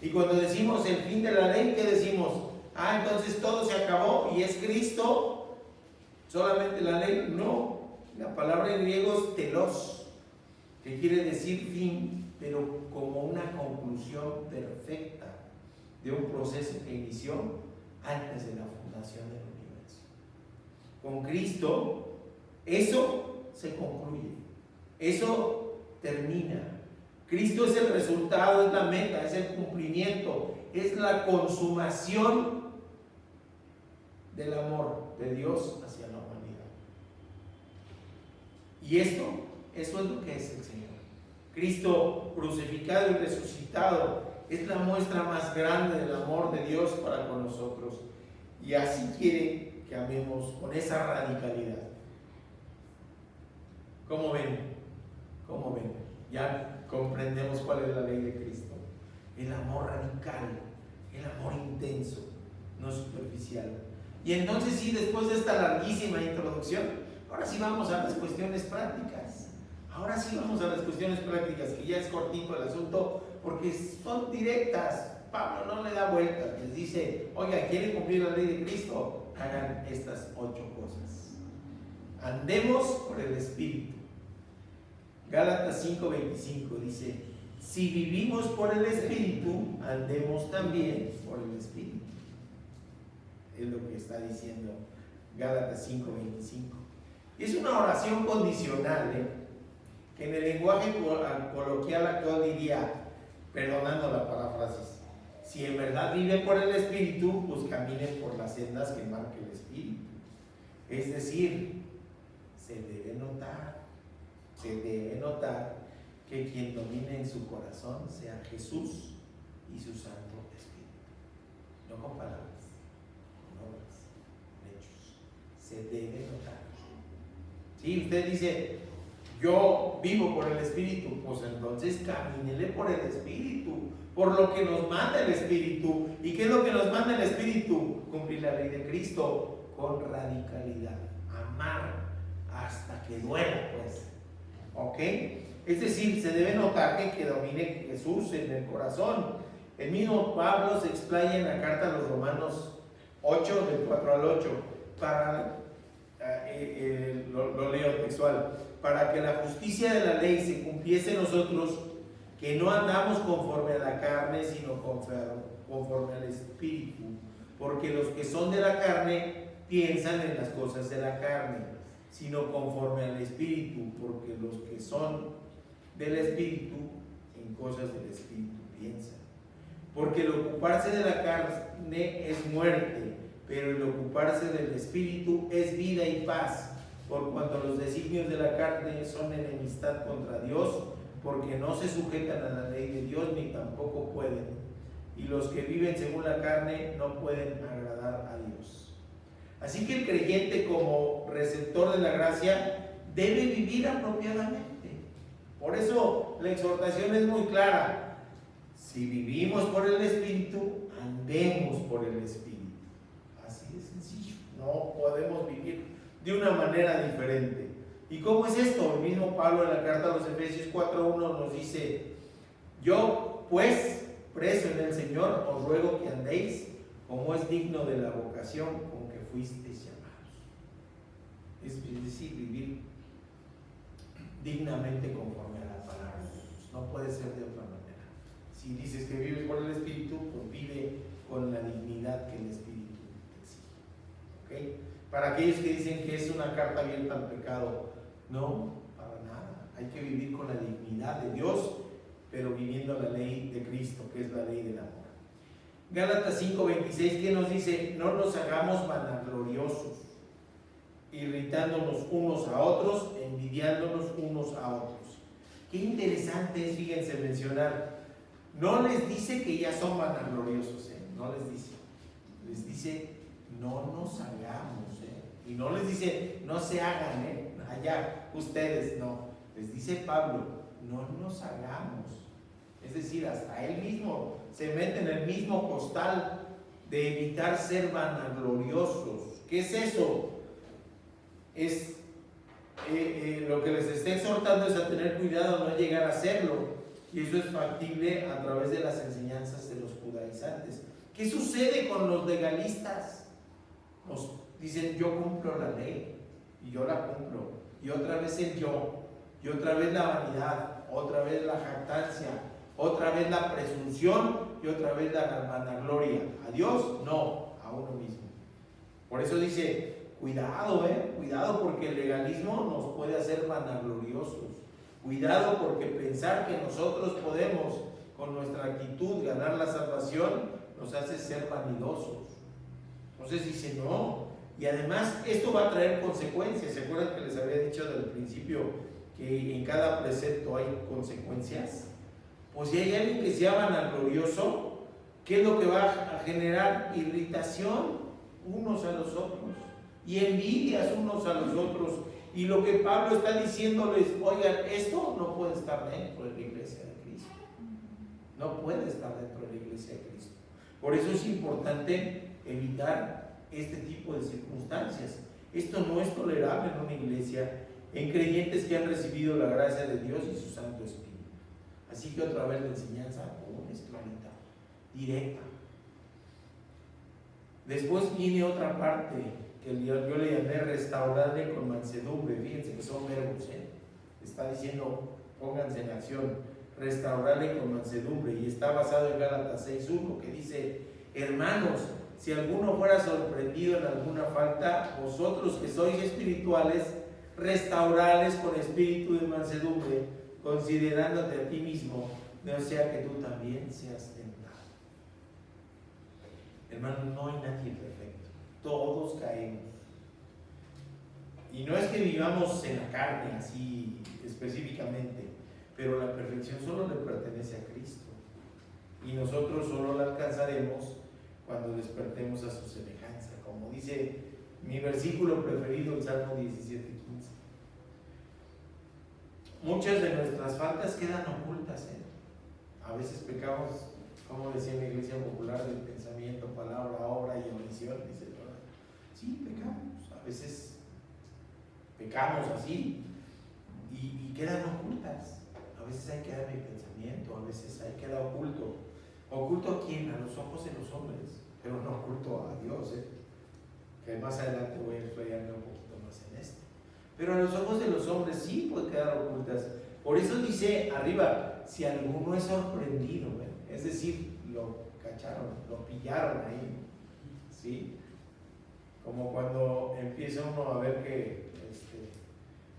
Y cuando decimos el fin de la ley, ¿qué decimos? Entonces todo se acabó y es Cristo, solamente la ley. No, la palabra en griego es telos, que quiere decir fin, pero como una conclusión perfecta de un proceso que inició antes de la fundación del universo. Con Cristo, eso se concluye, eso termina. Cristo es el resultado, es la meta, es el cumplimiento, es la consumación del amor de Dios hacia la humanidad. Y eso es lo que es el Señor. Cristo crucificado y resucitado es la muestra más grande del amor de Dios para con nosotros, y así quiere que amemos con esa radicalidad. ¿Cómo ven? ¿Cómo ven? Ya comprendemos cuál es la ley de Cristo. El amor radical, el amor intenso, no superficial. Y entonces sí, después de esta larguísima introducción, ahora sí vamos a las cuestiones prácticas. Ahora sí vamos a las cuestiones prácticas, que ya es cortito el asunto, porque son directas. Pablo no le da vueltas, les dice: oiga, ¿quieren cumplir la ley de Cristo? Hagan estas 8 cosas. Andemos por el Espíritu. Gálatas 5:25 dice: si vivimos por el Espíritu, andemos también por el Espíritu. Es lo que está diciendo Gálatas 5:25. Y es una oración condicional, que en el lenguaje coloquial actual diría, perdonando la paráfrasis: si en verdad vive por el Espíritu, pues caminen por las sendas que marca el Espíritu. Es decir, se debe notar que quien domine en su corazón sea Jesús y su Santo Espíritu. No con palabras, con obras, con hechos. Se debe notar. Si usted dice: yo vivo por el Espíritu, pues entonces camínele por el Espíritu, por lo que nos manda el Espíritu. ¿Y qué es lo que nos manda el Espíritu? Cumplir la ley de Cristo con radicalidad, amar hasta que duela, pues. ¿Ok? Es decir, se debe notar que domine Jesús en el corazón. El mismo Pablo se explaya en la carta a los Romanos 8, del 4 al 8. para, lo leo textual, para que la justicia de la ley se cumpliese en nosotros, que no andamos conforme a la carne, sino conforme al Espíritu, porque los que son de la carne piensan en las cosas de la carne, sino conforme al Espíritu, porque los que son del Espíritu en cosas del Espíritu piensan. Porque el ocuparse de la carne es muerte, pero el ocuparse del Espíritu es vida y paz, por cuanto los designios de la carne son enemistad contra Dios, porque no se sujetan a la ley de Dios ni tampoco pueden, y los que viven según la carne no pueden agradar a Dios. Así que el creyente, como receptor de la gracia, debe vivir apropiadamente. Por eso la exhortación es muy clara: si vivimos por el Espíritu, andemos por el Espíritu. Así de sencillo. No podemos vivir de una manera diferente. ¿Y cómo es esto? El mismo Pablo en la carta a los Efesios 4:1 nos dice: yo pues, preso en el Señor, os ruego que andéis como es digno de la vocación con que fuisteis llamados. Es decir, vivir dignamente conforme a la palabra de Dios. No puede ser de otra manera. Si dices que vives por el Espíritu, pues vive con la dignidad que el Espíritu te exige. ¿Okay? Para aquellos que dicen que es una carta abierta al pecado, no, para nada. Hay que vivir con la dignidad de Dios, pero viviendo la ley de Cristo, que es la ley del amor. Gálatas 5:26, que nos dice: no nos hagamos vanagloriosos, irritándonos unos a otros, envidiándonos unos a otros. Qué interesante es, fíjense, mencionar, no les dice que ya son vanagloriosos, no les dice no nos hagamos, y no les dice no se hagan, allá ustedes, no, les dice Pablo, no nos hagamos. Es decir, hasta él mismo se mete en el mismo costal de evitar ser vanagloriosos. ¿Qué es eso? Es lo que les está exhortando es a tener cuidado, a no llegar a hacerlo, y eso es factible a través de las enseñanzas de los judaizantes. ¿Qué sucede con los legalistas? Nos dicen: yo cumplo la ley, y yo la cumplo, y otra vez el yo, y otra vez la vanidad, otra vez la jactancia, otra vez la presunción, y otra vez la vanagloria. ¿A Dios? No, a uno mismo. Por eso dice: cuidado, cuidado, porque el legalismo nos puede hacer vanagloriosos. Cuidado, porque pensar que nosotros podemos con nuestra actitud ganar la salvación nos hace ser vanidosos. Entonces dice: no. Y además esto va a traer consecuencias. ¿Se acuerdan que les había dicho del principio que en cada precepto hay consecuencias? Pues si hay alguien que sea vanaglorioso, ¿qué es lo que va a generar? Irritación unos a los otros y envidias unos a los otros. Y lo que Pablo está diciéndoles: oigan, esto no puede estar dentro de la iglesia de Cristo. No puede estar dentro de la iglesia de Cristo. Por eso es importante evitar este tipo de circunstancias. Esto no es tolerable en una iglesia, en creyentes que han recibido la gracia de Dios y su Santo Espíritu. Así que otra vez la enseñanza es clarita, directa. Después viene otra parte que yo le llamé restaurarle con mansedumbre. Fíjense que son verbos, está diciendo pónganse en acción, restaurarle con mansedumbre, y está basado en Gálatas 6:1, que dice: hermanos, si alguno fuera sorprendido en alguna falta, vosotros que sois espirituales, restaurales con espíritu de mansedumbre, considerándote a ti mismo, no sea que tú también seas tentado. Hermano, no hay nadie perfecto, todos caemos. Y no es que vivamos en la carne así específicamente, pero la perfección solo le pertenece a Cristo, y nosotros solo la alcanzaremos cuando despertemos a su semejanza, como dice mi versículo preferido, el Salmo 17:15. Muchas de nuestras faltas quedan ocultas, A veces pecamos, como decía en la iglesia popular, del pensamiento, palabra, obra y omisión, dice el Señor. Sí, pecamos, a veces pecamos así y quedan ocultas. A veces ahí queda mi pensamiento, a veces ahí queda oculto. ¿Oculto a quién? A los ojos de los hombres, pero no oculto a Dios, que más adelante voy a explayarme un poquito más en esto. Pero a los ojos de los hombres sí puede quedar ocultas. Por eso dice arriba, si alguno es sorprendido, es decir, lo cacharon, lo pillaron ahí, ¿sí? Como cuando empieza uno a ver que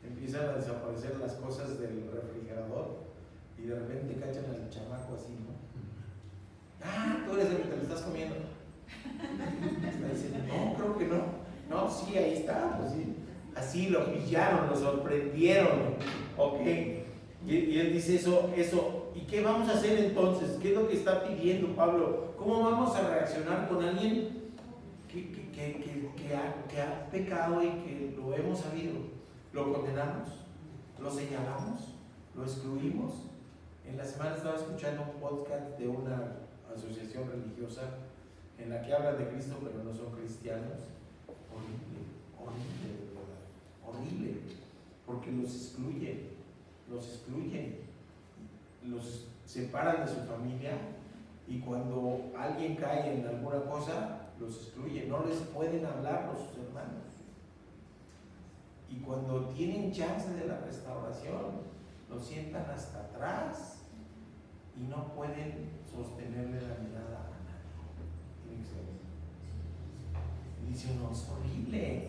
empiezan a desaparecer las cosas del refrigerador y de repente cachan al chamaco así, ¿no? Ah, tú eres el que te lo estás comiendo. Está diciendo, no, creo que no. No, sí, ahí está, pues sí. Así lo pillaron, lo sorprendieron. Ok. Y él dice eso. ¿Y qué vamos a hacer entonces? ¿Qué es lo que está pidiendo Pablo? ¿Cómo vamos a reaccionar con alguien que ha pecado y que lo hemos sabido? ¿Lo condenamos? ¿Lo señalamos? ¿Lo excluimos? En la semana estaba escuchando un podcast de una asociación religiosa en la que hablan de Cristo pero no son cristianos. Horrible, de verdad, horrible, porque los excluyen, los separan de su familia y cuando alguien cae en alguna cosa, los excluyen, no les pueden hablar los sus hermanos. Y cuando tienen chance de la restauración, los sientan hasta atrás y no pueden sostenerle la mirada a nadie. Y dice uno, es horrible,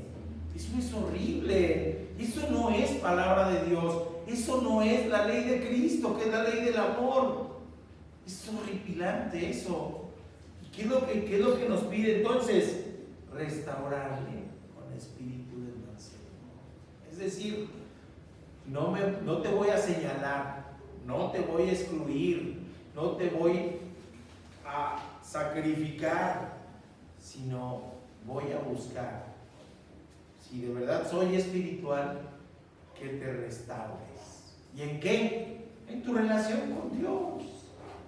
eso es horrible, eso no es palabra de Dios, eso no es la ley de Cristo, que es la ley del amor. Es horripilante eso. ¿Y qué es lo que nos pide entonces? Restaurarle con espíritu de mansedumbre. Es decir, no te voy a señalar, no te voy a excluir, no te voy a sacrificar, sino voy a buscar, si de verdad soy espiritual, que te restaures. ¿Y en qué? En tu relación con Dios.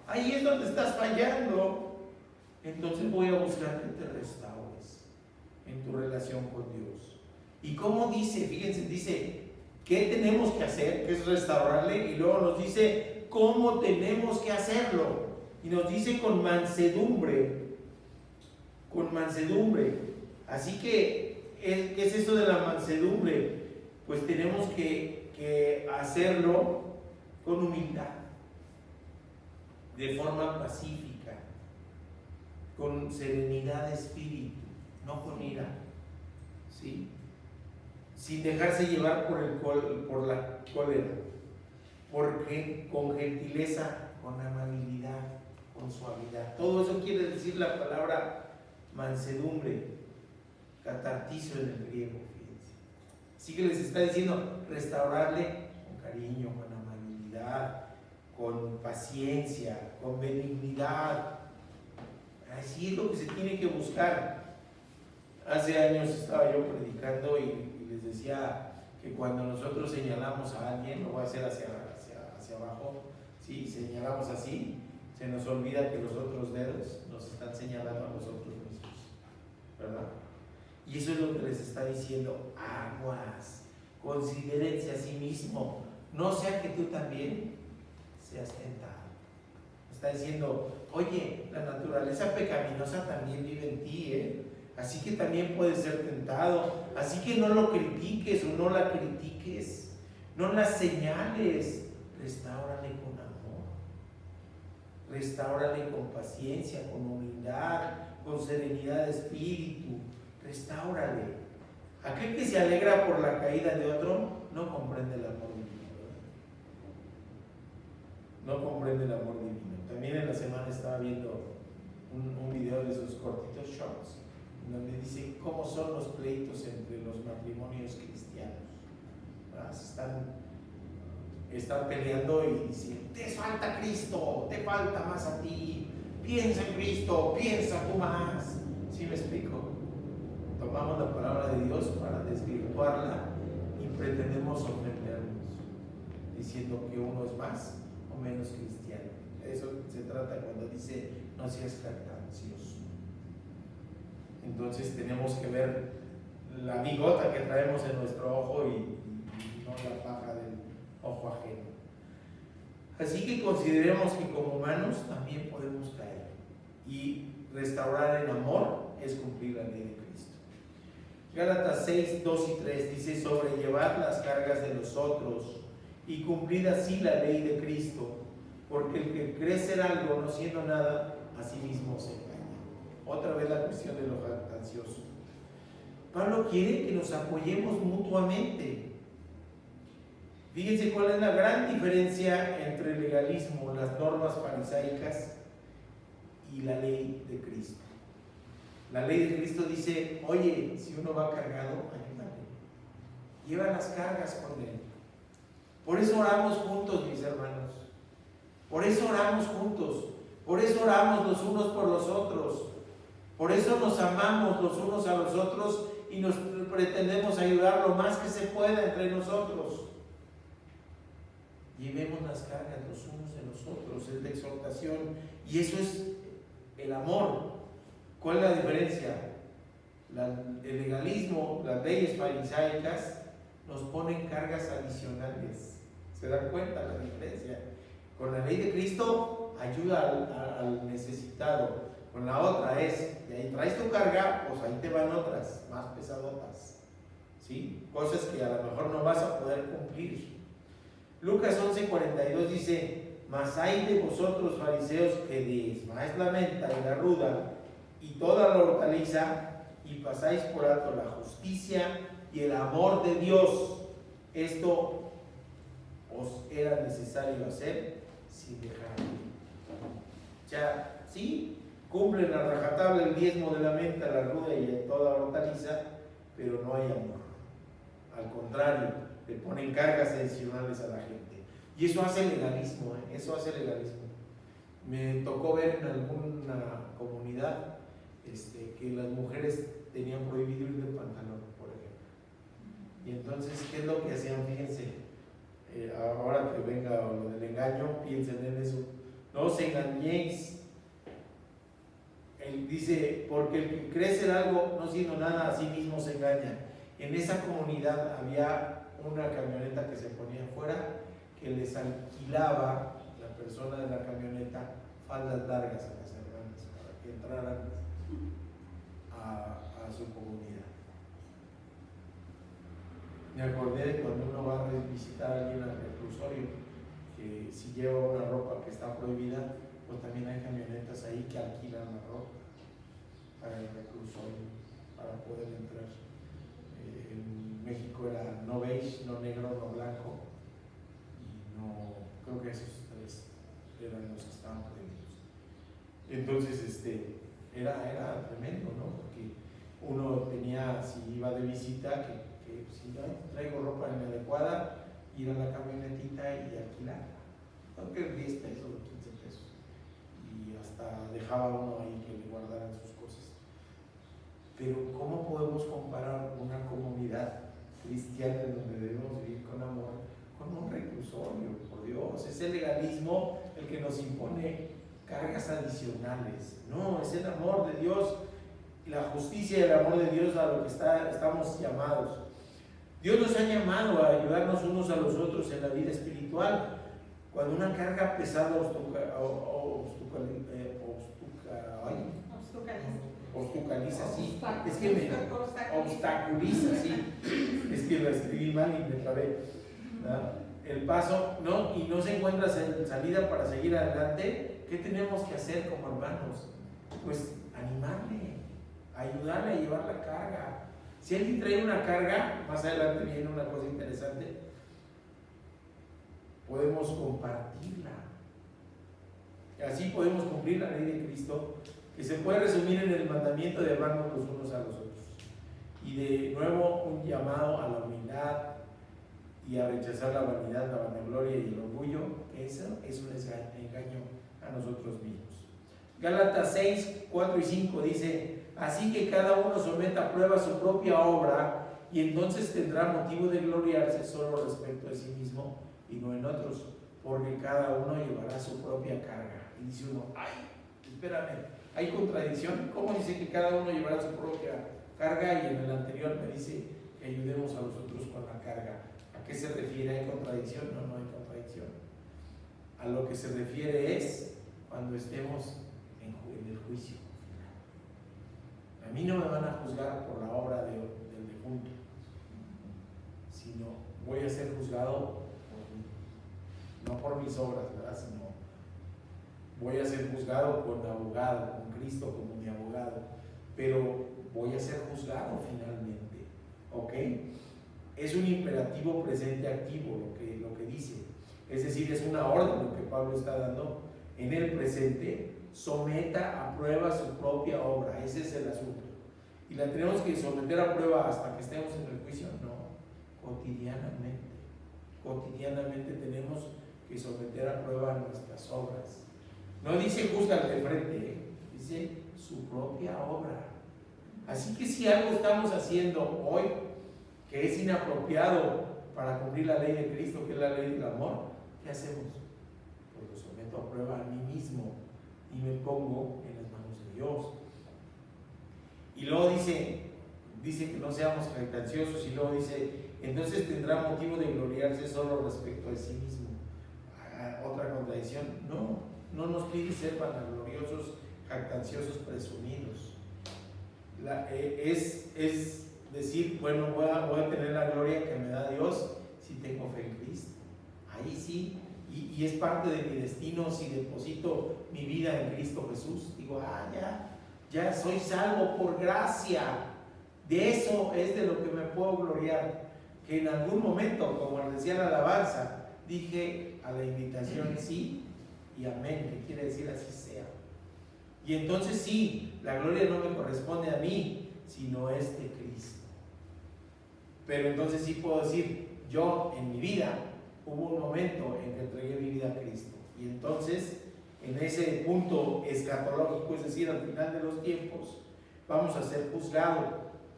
Ahí es donde estás fallando. Entonces voy a buscar que te restaures en tu relación con Dios. ¿Y cómo dice? Fíjense, dice, ¿qué tenemos que hacer? Que es restaurarle. Y luego nos dice, ¿cómo tenemos que hacerlo? Y nos dice con mansedumbre. Con mansedumbre. Así que, ¿qué es eso de la mansedumbre? Pues tenemos que hacerlo con humildad, de forma pacífica, con serenidad de espíritu, no con ira, ¿sí? Sin dejarse llevar por la cólera, porque con gentileza, con amabilidad, con suavidad. Todo eso quiere decir la palabra mansedumbre, catartizo en el griego, fíjense. Así que les está diciendo restaurarle con cariño, con amabilidad, con paciencia, con benignidad. Así es lo que se tiene que buscar. Hace años estaba yo predicando y les decía que cuando nosotros señalamos a alguien, lo voy a hacer hacia abajo, ¿sí? Señalamos así, se nos olvida que los otros dedos nos están señalando a nosotros mismos, ¿verdad? Y eso es lo que les está diciendo, aguas, considérense a sí mismo, no sea que tú también seas tentado. Está diciendo, oye, la naturaleza pecaminosa también vive en ti, así que también puedes ser tentado, así que no lo critiques o no la critiques, no la señales, restáurale con amor, restáurale con paciencia, con humildad, con serenidad de espíritu, restáurale. Aquel que se alegra por la caída de otro no comprende el amor divino, ¿verdad? No comprende el amor divino. También en la semana estaba viendo un video de esos cortitos shorts donde dice cómo son los pleitos entre los matrimonios cristianos, ¿verdad? Están peleando y dicen, te falta Cristo, te falta más a ti, piensa en Cristo, piensa tú más. ¿Sí me explico? Tomamos la palabra de Dios para desvirtuarla y pretendemos ofendernos diciendo que uno es más o menos cristiano. Eso se trata cuando dice no seas jactancioso. Entonces tenemos que ver la bigota que traemos en nuestro ojo y no la paja del ojo ajeno. Así que consideremos que como humanos también podemos caer, y restaurar en amor es cumplir la ley de Cristo. Gálatas 6, 2 y 3 dice: sobrellevar las cargas de los otros y cumplir así la ley de Cristo, porque el que cree ser algo no siendo nada, a sí mismo se engaña. Otra vez la cuestión de lo jactancioso. Pablo quiere que nos apoyemos mutuamente. Fíjense cuál es la gran diferencia entre el legalismo, las normas farisaicas y la ley de Cristo. La ley de Cristo dice: oye, si uno va cargado, ayúdale, lleva las cargas con él. Por eso oramos juntos, mis hermanos. Por eso oramos juntos. Por eso oramos los unos por los otros. Por eso nos amamos los unos a los otros y nos pretendemos ayudar lo más que se pueda entre nosotros. Llevemos las cargas los unos de los otros, es la exhortación, y eso es el amor. ¿Cuál es la diferencia? El legalismo, las leyes farisaicas nos ponen cargas adicionales. ¿Se dan cuenta la diferencia? Con la ley de Cristo ayuda al necesitado. Con la otra es, de ahí traes tu carga, pues ahí te van otras más pesadotas, ¿sí? Cosas que a lo mejor no vas a poder cumplir. Lucas 11:42 dice: mas hay de vosotros, fariseos, que desmaáis la menta y la ruda y toda la hortaliza, y pasáis por alto la justicia y el amor de Dios. Esto os era necesario hacer sin dejar. Ya, ¿sí? Cumplen a rajatabla el diezmo de la menta, la ruda y toda la hortaliza, pero no hay amor. Al contrario, le ponen cargas adicionales a la gente. Y eso hace legalismo, eso hace legalismo. Me tocó ver en alguna comunidad que las mujeres tenían prohibido ir de pantalón, por ejemplo. Y entonces, ¿qué es lo que hacían? Fíjense, ahora que venga lo del engaño, piensen en eso. No os engañéis. Él dice: porque el que cree ser algo no siendo nada, a sí mismo se engaña. En esa comunidad había una camioneta que se ponía afuera, que les alquilaba la persona de la camioneta faldas largas a las hermanas para que entraran a su comunidad. Me acordé de cuando uno va a visitar a alguien al reclusorio, que si lleva una ropa que está prohibida, pues también hay camionetas ahí que alquilan la ropa para el reclusorio, para poder entrar. En México era no beige, no negro, no blanco, y no, creo que esos tres eran los que estaban prohibidos. Entonces, era tremendo, ¿no? Porque uno tenía, si iba de visita, que si no traigo ropa inadecuada, ir a la camionetita y alquilarla. Aunque 10 pesos o 15 pesos. Y hasta dejaba uno ahí que le guardaran sus cosas. Pero ¿cómo podemos comparar una comunidad cristiana en donde debemos vivir con amor con un reclusorio? Por Dios, es el legalismo el que nos impone cargas adicionales. No, es el amor de Dios, la justicia y el amor de Dios a lo que estamos llamados. Dios nos ha llamado a ayudarnos unos a los otros en la vida espiritual. Cuando una carga pesada obstaculiza, sí. Es que me obstaculiza, sí. Es que lo escribí mal y me trabé. El paso, ¿no? Y no se encuentra salida para seguir adelante. ¿Qué tenemos que hacer como hermanos? Pues animarle, ayudarle a llevar la carga. Si alguien trae una carga, más adelante viene una cosa interesante, podemos compartirla. Así podemos cumplir la ley de Cristo, que se puede resumir en el mandamiento de amarnos los unos a los otros. Y de nuevo un llamado a la humildad y a rechazar la vanidad, la vanagloria y el orgullo. Eso es un engaño a nosotros mismos. Gálatas 6, 4 y 5 dice: así que cada uno someta a prueba su propia obra, y entonces tendrá motivo de gloriarse solo respecto a sí mismo y no en otros, porque cada uno llevará su propia carga. Y dice uno: ay, espérame, ¿hay contradicción? ¿Cómo dice que cada uno llevará su propia carga? Y en el anterior me dice que ayudemos a los otros con la carga. ¿A qué se refiere? ¿Hay contradicción? No, no hay contradicción. A lo que se refiere es cuando estemos en el juicio. A mí no me van a juzgar por la obra del difunto, sino voy a ser juzgado no por mis obras, ¿verdad? Sino voy a ser juzgado con abogado, con Cristo como mi abogado, pero voy a ser juzgado finalmente, ¿ok? Es un imperativo presente activo lo que dice, es decir, es una orden lo que Pablo está dando en el presente. Someta a prueba su propia obra, ese es el asunto. Y la tenemos que someter a prueba hasta que estemos en el juicio, no, cotidianamente tenemos que someter a prueba nuestras obras. No dice juzga de frente, dice su propia obra. Así que si algo estamos haciendo hoy que es inapropiado para cumplir la ley de Cristo, que es la ley del amor, ¿qué hacemos? Pues lo someto a prueba a mí mismo y me pongo en las manos de Dios. Y luego dice que no seamos jactanciosos, y luego dice, entonces tendrá motivo de gloriarse solo respecto de sí mismo. Otra contradicción, no nos pide ser vanagloriosos, jactanciosos, presumidos. Es decir, bueno, voy a tener la gloria que me da Dios si tengo fe en Cristo. Ahí sí, y es parte de mi destino si deposito mi vida en Cristo Jesús. Digo, ya soy salvo por gracia. De eso es de lo que me puedo gloriar. Que en algún momento, como decía la alabanza, dije a la invitación sí y amén, que quiere decir así sea. Y entonces sí, la gloria no me corresponde a mí, sino es de Cristo. Pero entonces sí puedo decir, yo en mi vida hubo un momento en que entregué mi vida a Cristo. Y entonces, en ese punto escatológico, es decir, al final de los tiempos, vamos a ser juzgados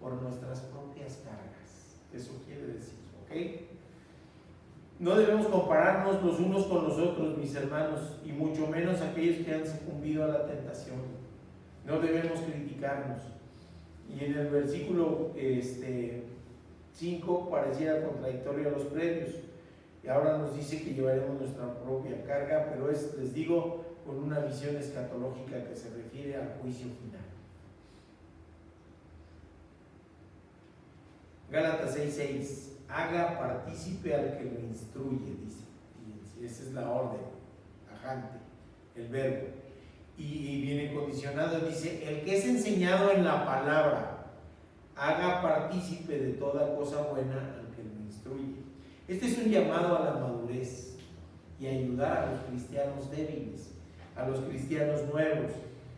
por nuestras propias cargas. Eso quiere decir, ¿ok? No debemos compararnos los unos con los otros, mis hermanos, y mucho menos aquellos que han sucumbido a la tentación. No debemos criticarnos. Y en el versículo 5 pareciera contradictorio a los previos. Y ahora nos dice que llevaremos nuestra propia carga, pero les digo, con una visión escatológica que se refiere al juicio final. Gálatas 6:6. Haga partícipe al que lo instruye, dice. Y esa es la orden, tajante, el verbo. Y viene condicionado, dice, el que es enseñado en la palabra, haga partícipe de toda cosa buena al que lo instruye. Este es un llamado a la madurez y a ayudar a los cristianos débiles, a los cristianos nuevos,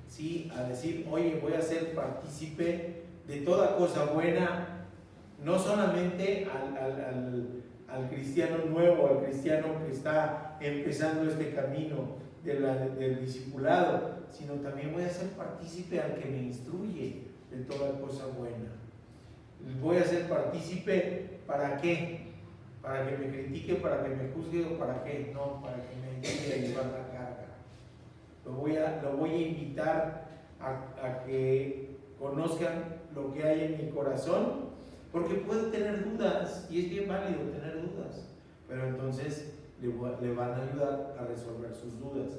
¿sí? A decir, oye, voy a ser partícipe de toda cosa buena, no solamente al cristiano nuevo, al cristiano que está empezando este camino del discipulado, sino también voy a ser partícipe al que me instruye de toda cosa buena. Voy a ser partícipe, ¿para qué? ¿Para que me critique, para que me juzgue o para qué? No, para que me ayude a llevar la carga. Lo voy a invitar a que conozcan lo que hay en mi corazón, porque puede tener dudas y es bien válido tener dudas, pero entonces le van a ayudar a resolver sus dudas.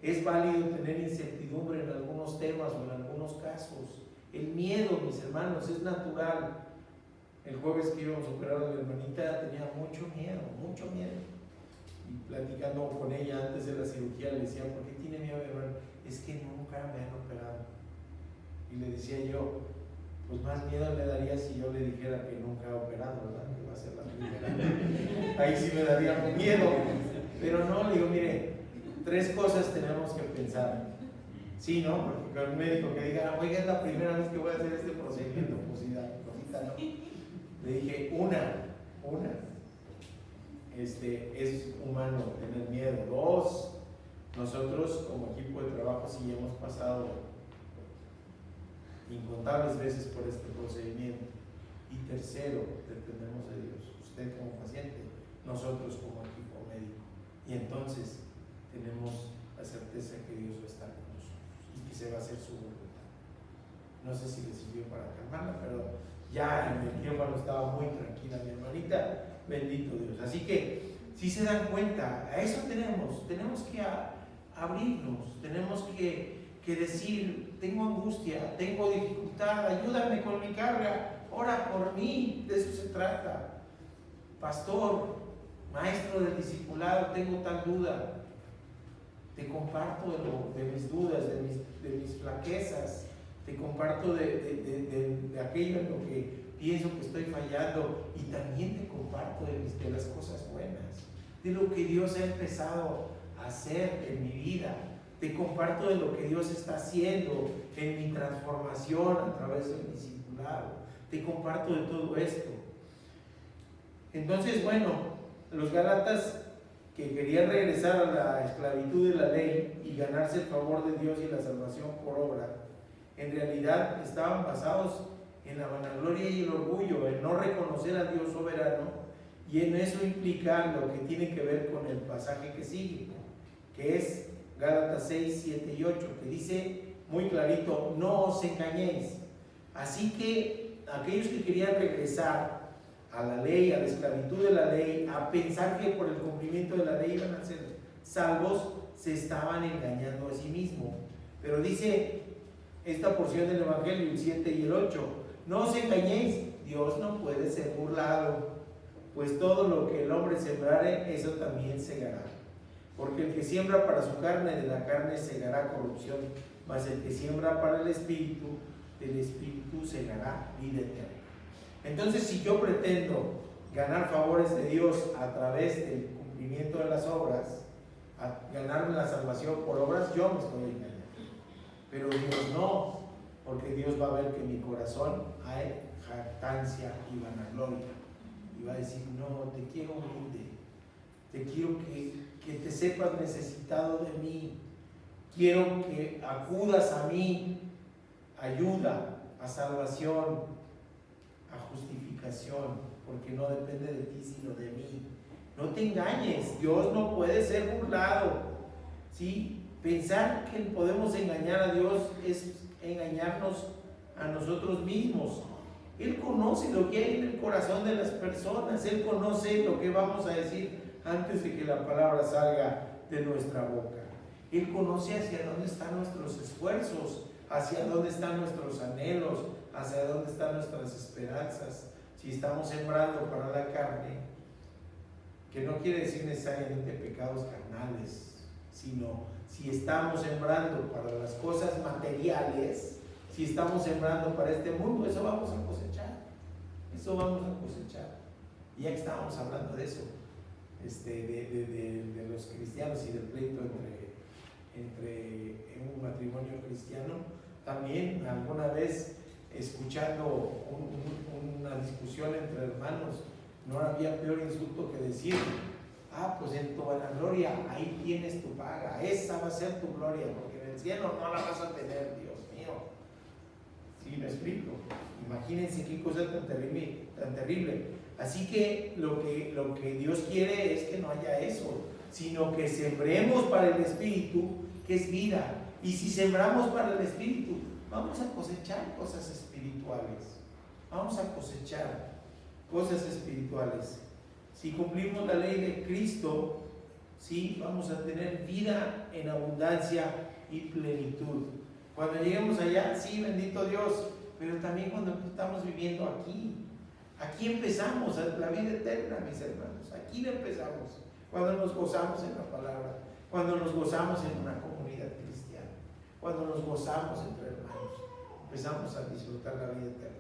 Es válido tener incertidumbre en algunos temas o en algunos casos. El miedo, mis hermanos, es natural. El jueves que íbamos a operar a la hermanita tenía mucho miedo. Y platicando con ella antes de la cirugía le decía, ¿por qué tiene miedo, hermano? Es que nunca me han operado. Y le decía yo, pues más miedo le daría si yo le dijera que nunca ha operado, ¿verdad? Que va a ser la primera. Ahí sí me daría miedo. Pero no, le digo, mire, 3 cosas tenemos que pensar. Sí, ¿no? Porque con un médico que diga, oiga, es la primera vez que voy a hacer este procedimiento, pues sí, cosita, ¿no? Le dije, una, es humano tener miedo. 2, nosotros como equipo de trabajo sí hemos pasado incontables veces por este procedimiento. Y 3, dependemos de Dios, usted como paciente, nosotros como equipo médico. Y entonces tenemos la certeza que Dios va a estar con nosotros y que se va a hacer su voluntad. No sé si le sirvió para calmarla, pero ya en el quirófano estaba muy tranquila mi hermanita, bendito Dios. Así que, si se dan cuenta, a eso tenemos que abrirnos, tenemos que decir, tengo angustia, tengo dificultad, ayúdame con mi carga. ora por mí, de eso se trata. Pastor, maestro del discipulado, tengo tal duda. Te comparto de mis dudas, de mis flaquezas, te comparto de aquello en lo que pienso que estoy fallando, y también te comparto de las cosas buenas, de lo que Dios ha empezado a hacer en mi vida. Te comparto de lo que Dios está haciendo en mi transformación a través del discipulado. Te comparto de todo esto. Entonces, bueno, los Gálatas que querían regresar a la esclavitud de la ley y ganarse el favor de Dios y la salvación por obra, en realidad estaban basados en la vanagloria y el orgullo, en no reconocer a Dios soberano, y en eso implica lo que tiene que ver con el pasaje que sigue, que es Gálatas 6, 7 y 8, que dice muy clarito: no os engañéis. Así que aquellos que querían regresar a la ley, a la esclavitud de la ley, a pensar que por el cumplimiento de la ley iban a ser salvos, se estaban engañando a sí mismos. Pero dice esta porción del Evangelio, el 7 y el 8: no os engañéis, Dios no puede ser burlado, pues todo lo que el hombre sembrare, eso también segará. Porque el que siembra para su carne, de la carne segará corrupción, mas el que siembra para el Espíritu, del Espíritu segará vida eterna. Entonces, si yo pretendo ganar favores de Dios a través del cumplimiento de las obras, a ganarme la salvación por obras, yo me estoy engañando. Pero Dios no, porque Dios va a ver que en mi corazón hay jactancia y vanagloria, y va a decir: no, te quiero humilde, te quiero que te sepas necesitado de mí, quiero que acudas a mí, ayuda, a salvación, a justificación, porque no depende de ti sino de mí. No te engañes, Dios no puede ser burlado, ¿sí? Pensar que podemos engañar a Dios es engañarnos a nosotros mismos. Él conoce lo que hay en el corazón de las personas, Él conoce lo que vamos a decir antes de que la palabra salga de nuestra boca. Él conoce hacia dónde están nuestros esfuerzos, hacia dónde están nuestros anhelos, hacia dónde están nuestras esperanzas. Si estamos sembrando para la carne, que no quiere decir necesariamente pecados carnales, sino si estamos sembrando para las cosas materiales, si estamos sembrando para este mundo, eso vamos a cosechar. Eso vamos a cosechar. Y ya que estábamos hablando de eso, de los cristianos y del pleito entre un matrimonio cristiano, también alguna vez escuchando una discusión entre hermanos, no había peor insulto que decir: ah, pues en tu vanagloria, ahí tienes tu paga, esa va a ser tu gloria, porque en el cielo no la vas a tener, Dios mío. ¿Sí me explico? Imagínense qué cosa tan terrible. Así que lo que Dios quiere es que no haya eso, sino que sembremos para el Espíritu, que es vida. Y si sembramos para el Espíritu, vamos a cosechar cosas espirituales. Vamos a cosechar cosas espirituales. Si cumplimos la ley de Cristo, sí, vamos a tener vida en abundancia y plenitud. Cuando lleguemos allá, sí, bendito Dios, pero también cuando estamos viviendo aquí. Aquí empezamos la vida eterna, mis hermanos. Aquí la empezamos. Cuando nos gozamos en la palabra, cuando nos gozamos en una comunidad cristiana, cuando nos gozamos entre hermanos, empezamos a disfrutar la vida eterna.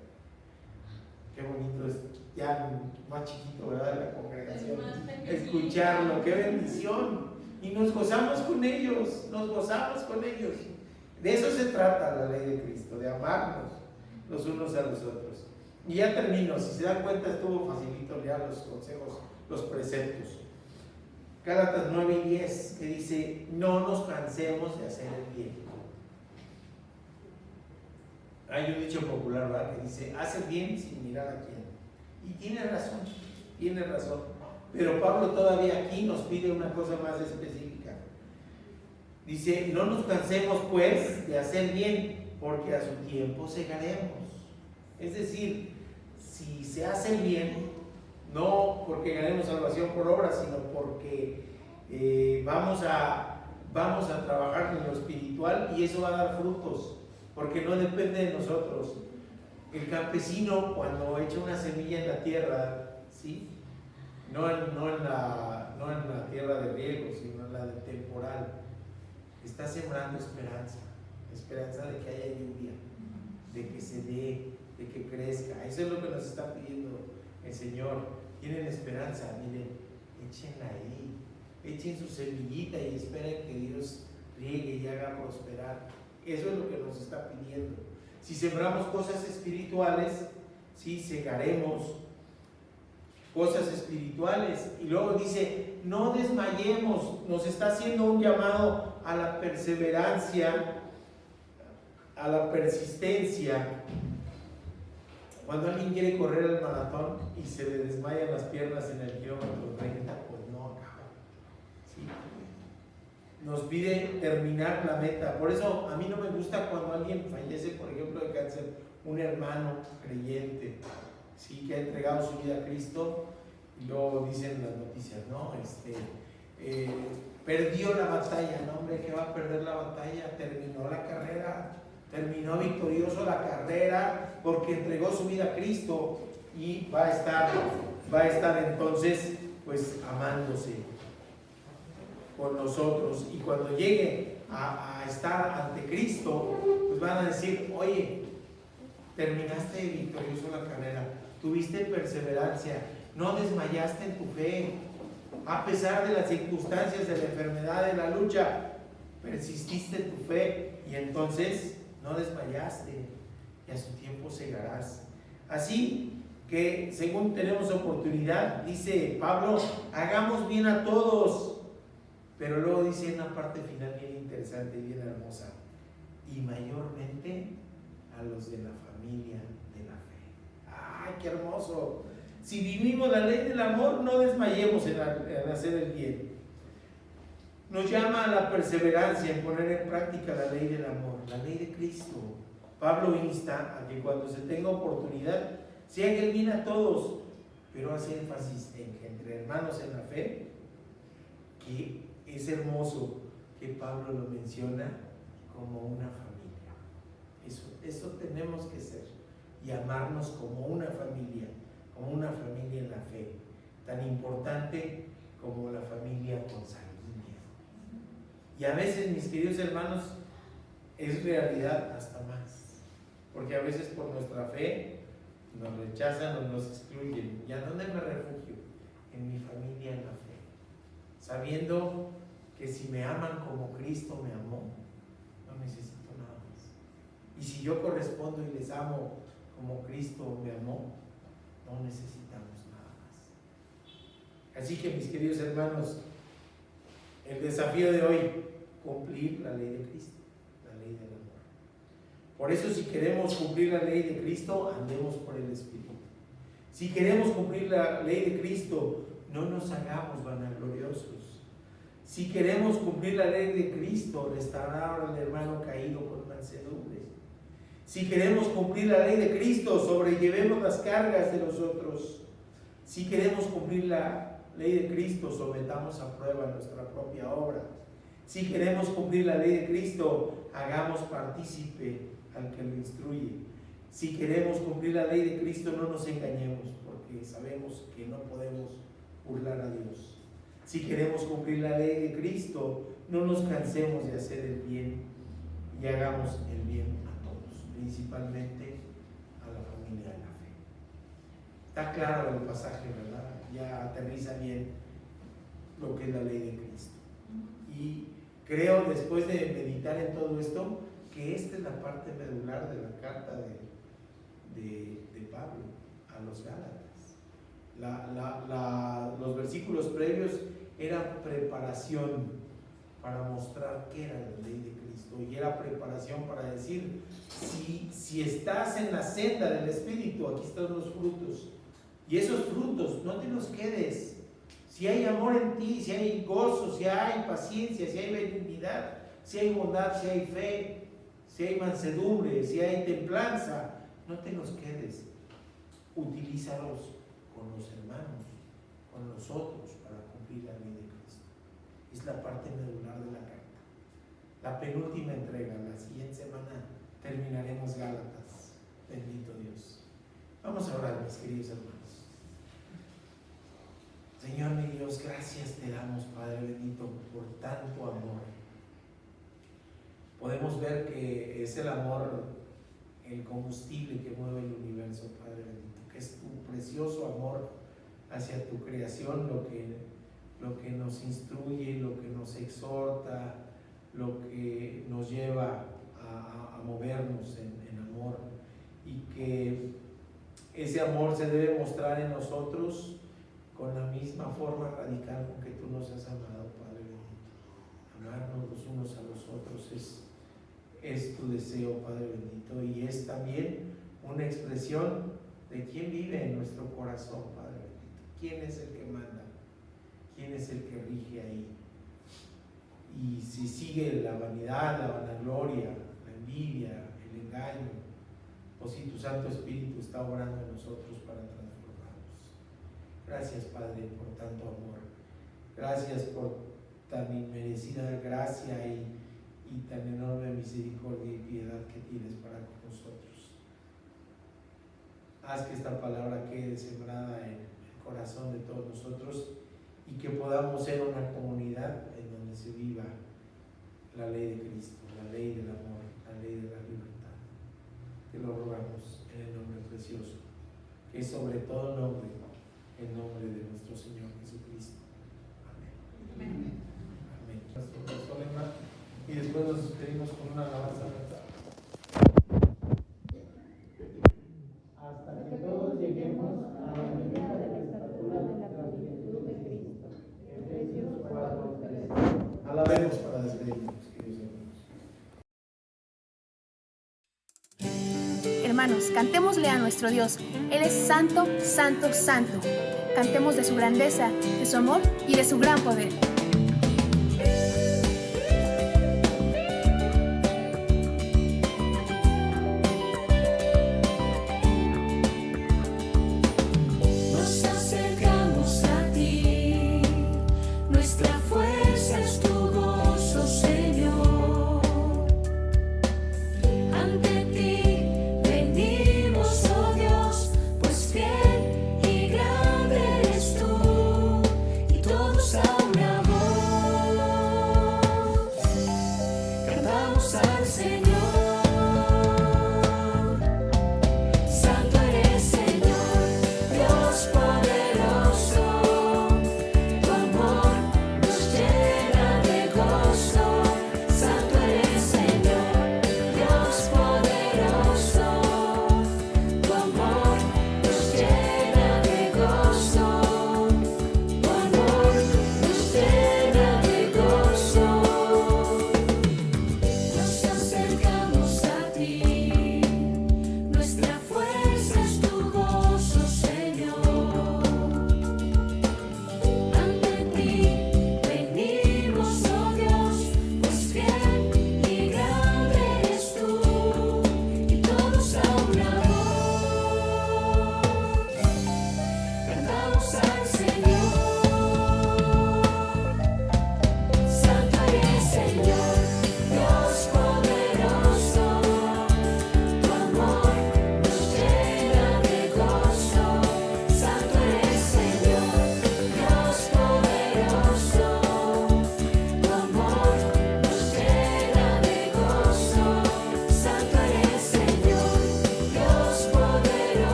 Qué bonito es, ya más chiquito, ¿verdad?, de la congregación, escucharlo, qué bendición. Y nos gozamos con ellos, nos gozamos con ellos. De eso se trata la ley de Cristo, de amarnos los unos a los otros. Y ya termino, si se dan cuenta estuvo facilito ya los consejos, los preceptos. Gálatas 9 y 10, que dice: no nos cansemos de hacer el bien. Hay un dicho popular, ¿verdad?, que dice: haz el bien sin mirar a quién. Y tiene razón. Pero Pablo todavía aquí nos pide una cosa más específica. Dice: no nos cansemos pues de hacer bien, porque a su tiempo segaremos. Es decir, si se hace bien, no porque ganemos salvación por obra, sino porque vamos a trabajar en lo espiritual, y eso va a dar frutos, porque no depende de nosotros. El campesino, cuando echa una semilla en la tierra, ¿sí? No en la tierra de riego, sino en la de temporal, está sembrando esperanza de que haya lluvia, de que se dé, de que crezca. Eso es lo que nos está pidiendo el Señor. Tienen esperanza, miren, échenla ahí, echen su semillita y esperen que Dios riegue y haga prosperar. Eso es lo que nos está pidiendo. Si sembramos cosas espirituales, sí, segaremos cosas espirituales. Y luego dice, no desmayemos. Nos está haciendo un llamado a la perseverancia, a la persistencia. Cuando alguien quiere correr el maratón y se le desmayan las piernas en el kilómetro 30, pues no acaba. ¿Sí? Nos pide terminar la meta. Por eso a mí no me gusta cuando alguien fallece, por ejemplo, de cáncer, un hermano creyente, ¿sí? Que ha entregado su vida a Cristo, y luego dicen las noticias, no, perdió la batalla. No, hombre, que va a perder la batalla, terminó la carrera, terminó victorioso la carrera porque entregó su vida a Cristo, y va a estar entonces pues amándose con nosotros. Y cuando llegue a estar ante Cristo, pues van a decir, oye, terminaste victorioso la carrera, tuviste perseverancia, no desmayaste en tu fe, a pesar de las circunstancias, de la enfermedad, de la lucha, persististe en tu fe, y entonces no desmayaste, y a su tiempo segarás. Así que, según tenemos oportunidad, dice Pablo, hagamos bien a todos. Pero luego dice una parte final bien interesante y bien hermosa, y mayormente a los de la familia de la fe. ¡Ay, qué hermoso! Si vivimos la ley del amor, no desmayemos en hacer el bien. Nos llama a la perseverancia, en poner en práctica la ley del amor, la ley de Cristo. Pablo insta a que cuando se tenga oportunidad, se haga el bien a todos, pero hace énfasis en que entre hermanos en la fe, que es hermoso que Pablo lo menciona como una familia. Eso tenemos que ser, y amarnos como una familia en la fe, tan importante como la familia consanguínea. Y a veces, mis queridos hermanos, es realidad hasta más, porque a veces por nuestra fe nos rechazan o nos excluyen. ¿Y a dónde me refugio? En mi familia en la fe, sabiendo que si me aman como Cristo me amó, no necesito nada más. Y si yo correspondo y les amo como Cristo me amó, no necesitamos nada más. Así que, mis queridos hermanos, el desafío de hoy, cumplir la ley de Cristo, la ley del amor. Por eso, si queremos cumplir la ley de Cristo, andemos por el Espíritu. Si queremos cumplir la ley de Cristo, no nos hagamos vanagloriosos. Si queremos cumplir la ley de Cristo, restaurar al hermano caído con mansedumbre. Si queremos cumplir la ley de Cristo, sobrellevemos las cargas de los otros. Si queremos cumplir la ley de Cristo, sometamos a prueba nuestra propia obra. Si queremos cumplir la ley de Cristo, hagamos partícipe al que lo instruye. Si queremos cumplir la ley de Cristo, no nos engañemos, porque sabemos que no podemos burlar a Dios. Si queremos cumplir la ley de Cristo, no nos cansemos de hacer el bien, y hagamos el bien a todos, principalmente a la familia de la fe. Está claro el pasaje, ¿verdad? Ya aterriza bien lo que es la ley de Cristo. Y creo, después de meditar en todo esto, que esta es la parte medular de la carta de Pablo a los Gálatas. Los versículos previos eran preparación para mostrar qué era la ley de Cristo, y era preparación para decir, si estás en la senda del Espíritu, aquí están los frutos, y esos frutos no te los quedes. Si hay amor en ti, si hay gozo, si hay paciencia, si hay benignidad, si hay bondad, si hay fe, si hay mansedumbre, si hay templanza, no te los quedes. Utilízalos con los hermanos, con los otros, para cumplir la ley de Cristo. Es la parte medular de la carta. La penúltima entrega, la siguiente semana terminaremos Gálatas. Bendito Dios. Vamos a orar, mis queridos hermanos. Señor mi Dios, gracias te damos, Padre bendito, por tanto amor. Podemos ver que es el amor el combustible que mueve el universo, Padre bendito, que es tu precioso amor hacia tu creación, lo que nos instruye, lo que nos exhorta, lo que nos lleva a movernos en amor, y que ese amor se debe mostrar en nosotros con la misma forma radical con que tú nos has amado, Padre bendito. Amarnos los unos a los otros es tu deseo, Padre bendito, y es también una expresión de quién vive en nuestro corazón, Padre bendito. ¿Quién es el que manda? ¿Quién es el que rige ahí? Y si sigue la vanidad, la vanagloria, la envidia, el engaño, o si tu Santo Espíritu está obrando en nosotros para transformarnos. Gracias, Padre, por tanto amor. Gracias por tan inmerecida gracia y tan enorme misericordia y piedad que tienes para con nosotros. Haz que esta palabra quede sembrada en el corazón de todos nosotros y que podamos ser una comunidad en donde se viva la ley de Cristo, la ley del amor, la ley de la libertad. Te lo rogamos en el nombre precioso, que es sobre todo nombre, el nombre de nuestro Señor Jesucristo. Amén. Amén. Amén. Nuestro pastor lema, y después nos despedimos con una alabanza cantada. Hasta que todos lleguemos a la medida de la estatura de la plenitud de Cristo. Efesios 4:3. Alabemos para despedirnos, queridos hermanos. Hermanos, cantémosle a nuestro Dios. Él es santo, santo, santo. Cantemos de su grandeza, de su amor y de su gran poder. Nos acercamos a ti, nuestra fuerza es tu gozo, Señor. Ante ti venimos, oh Dios, pues fiel y grande eres tú, y todos a una voz cantamos a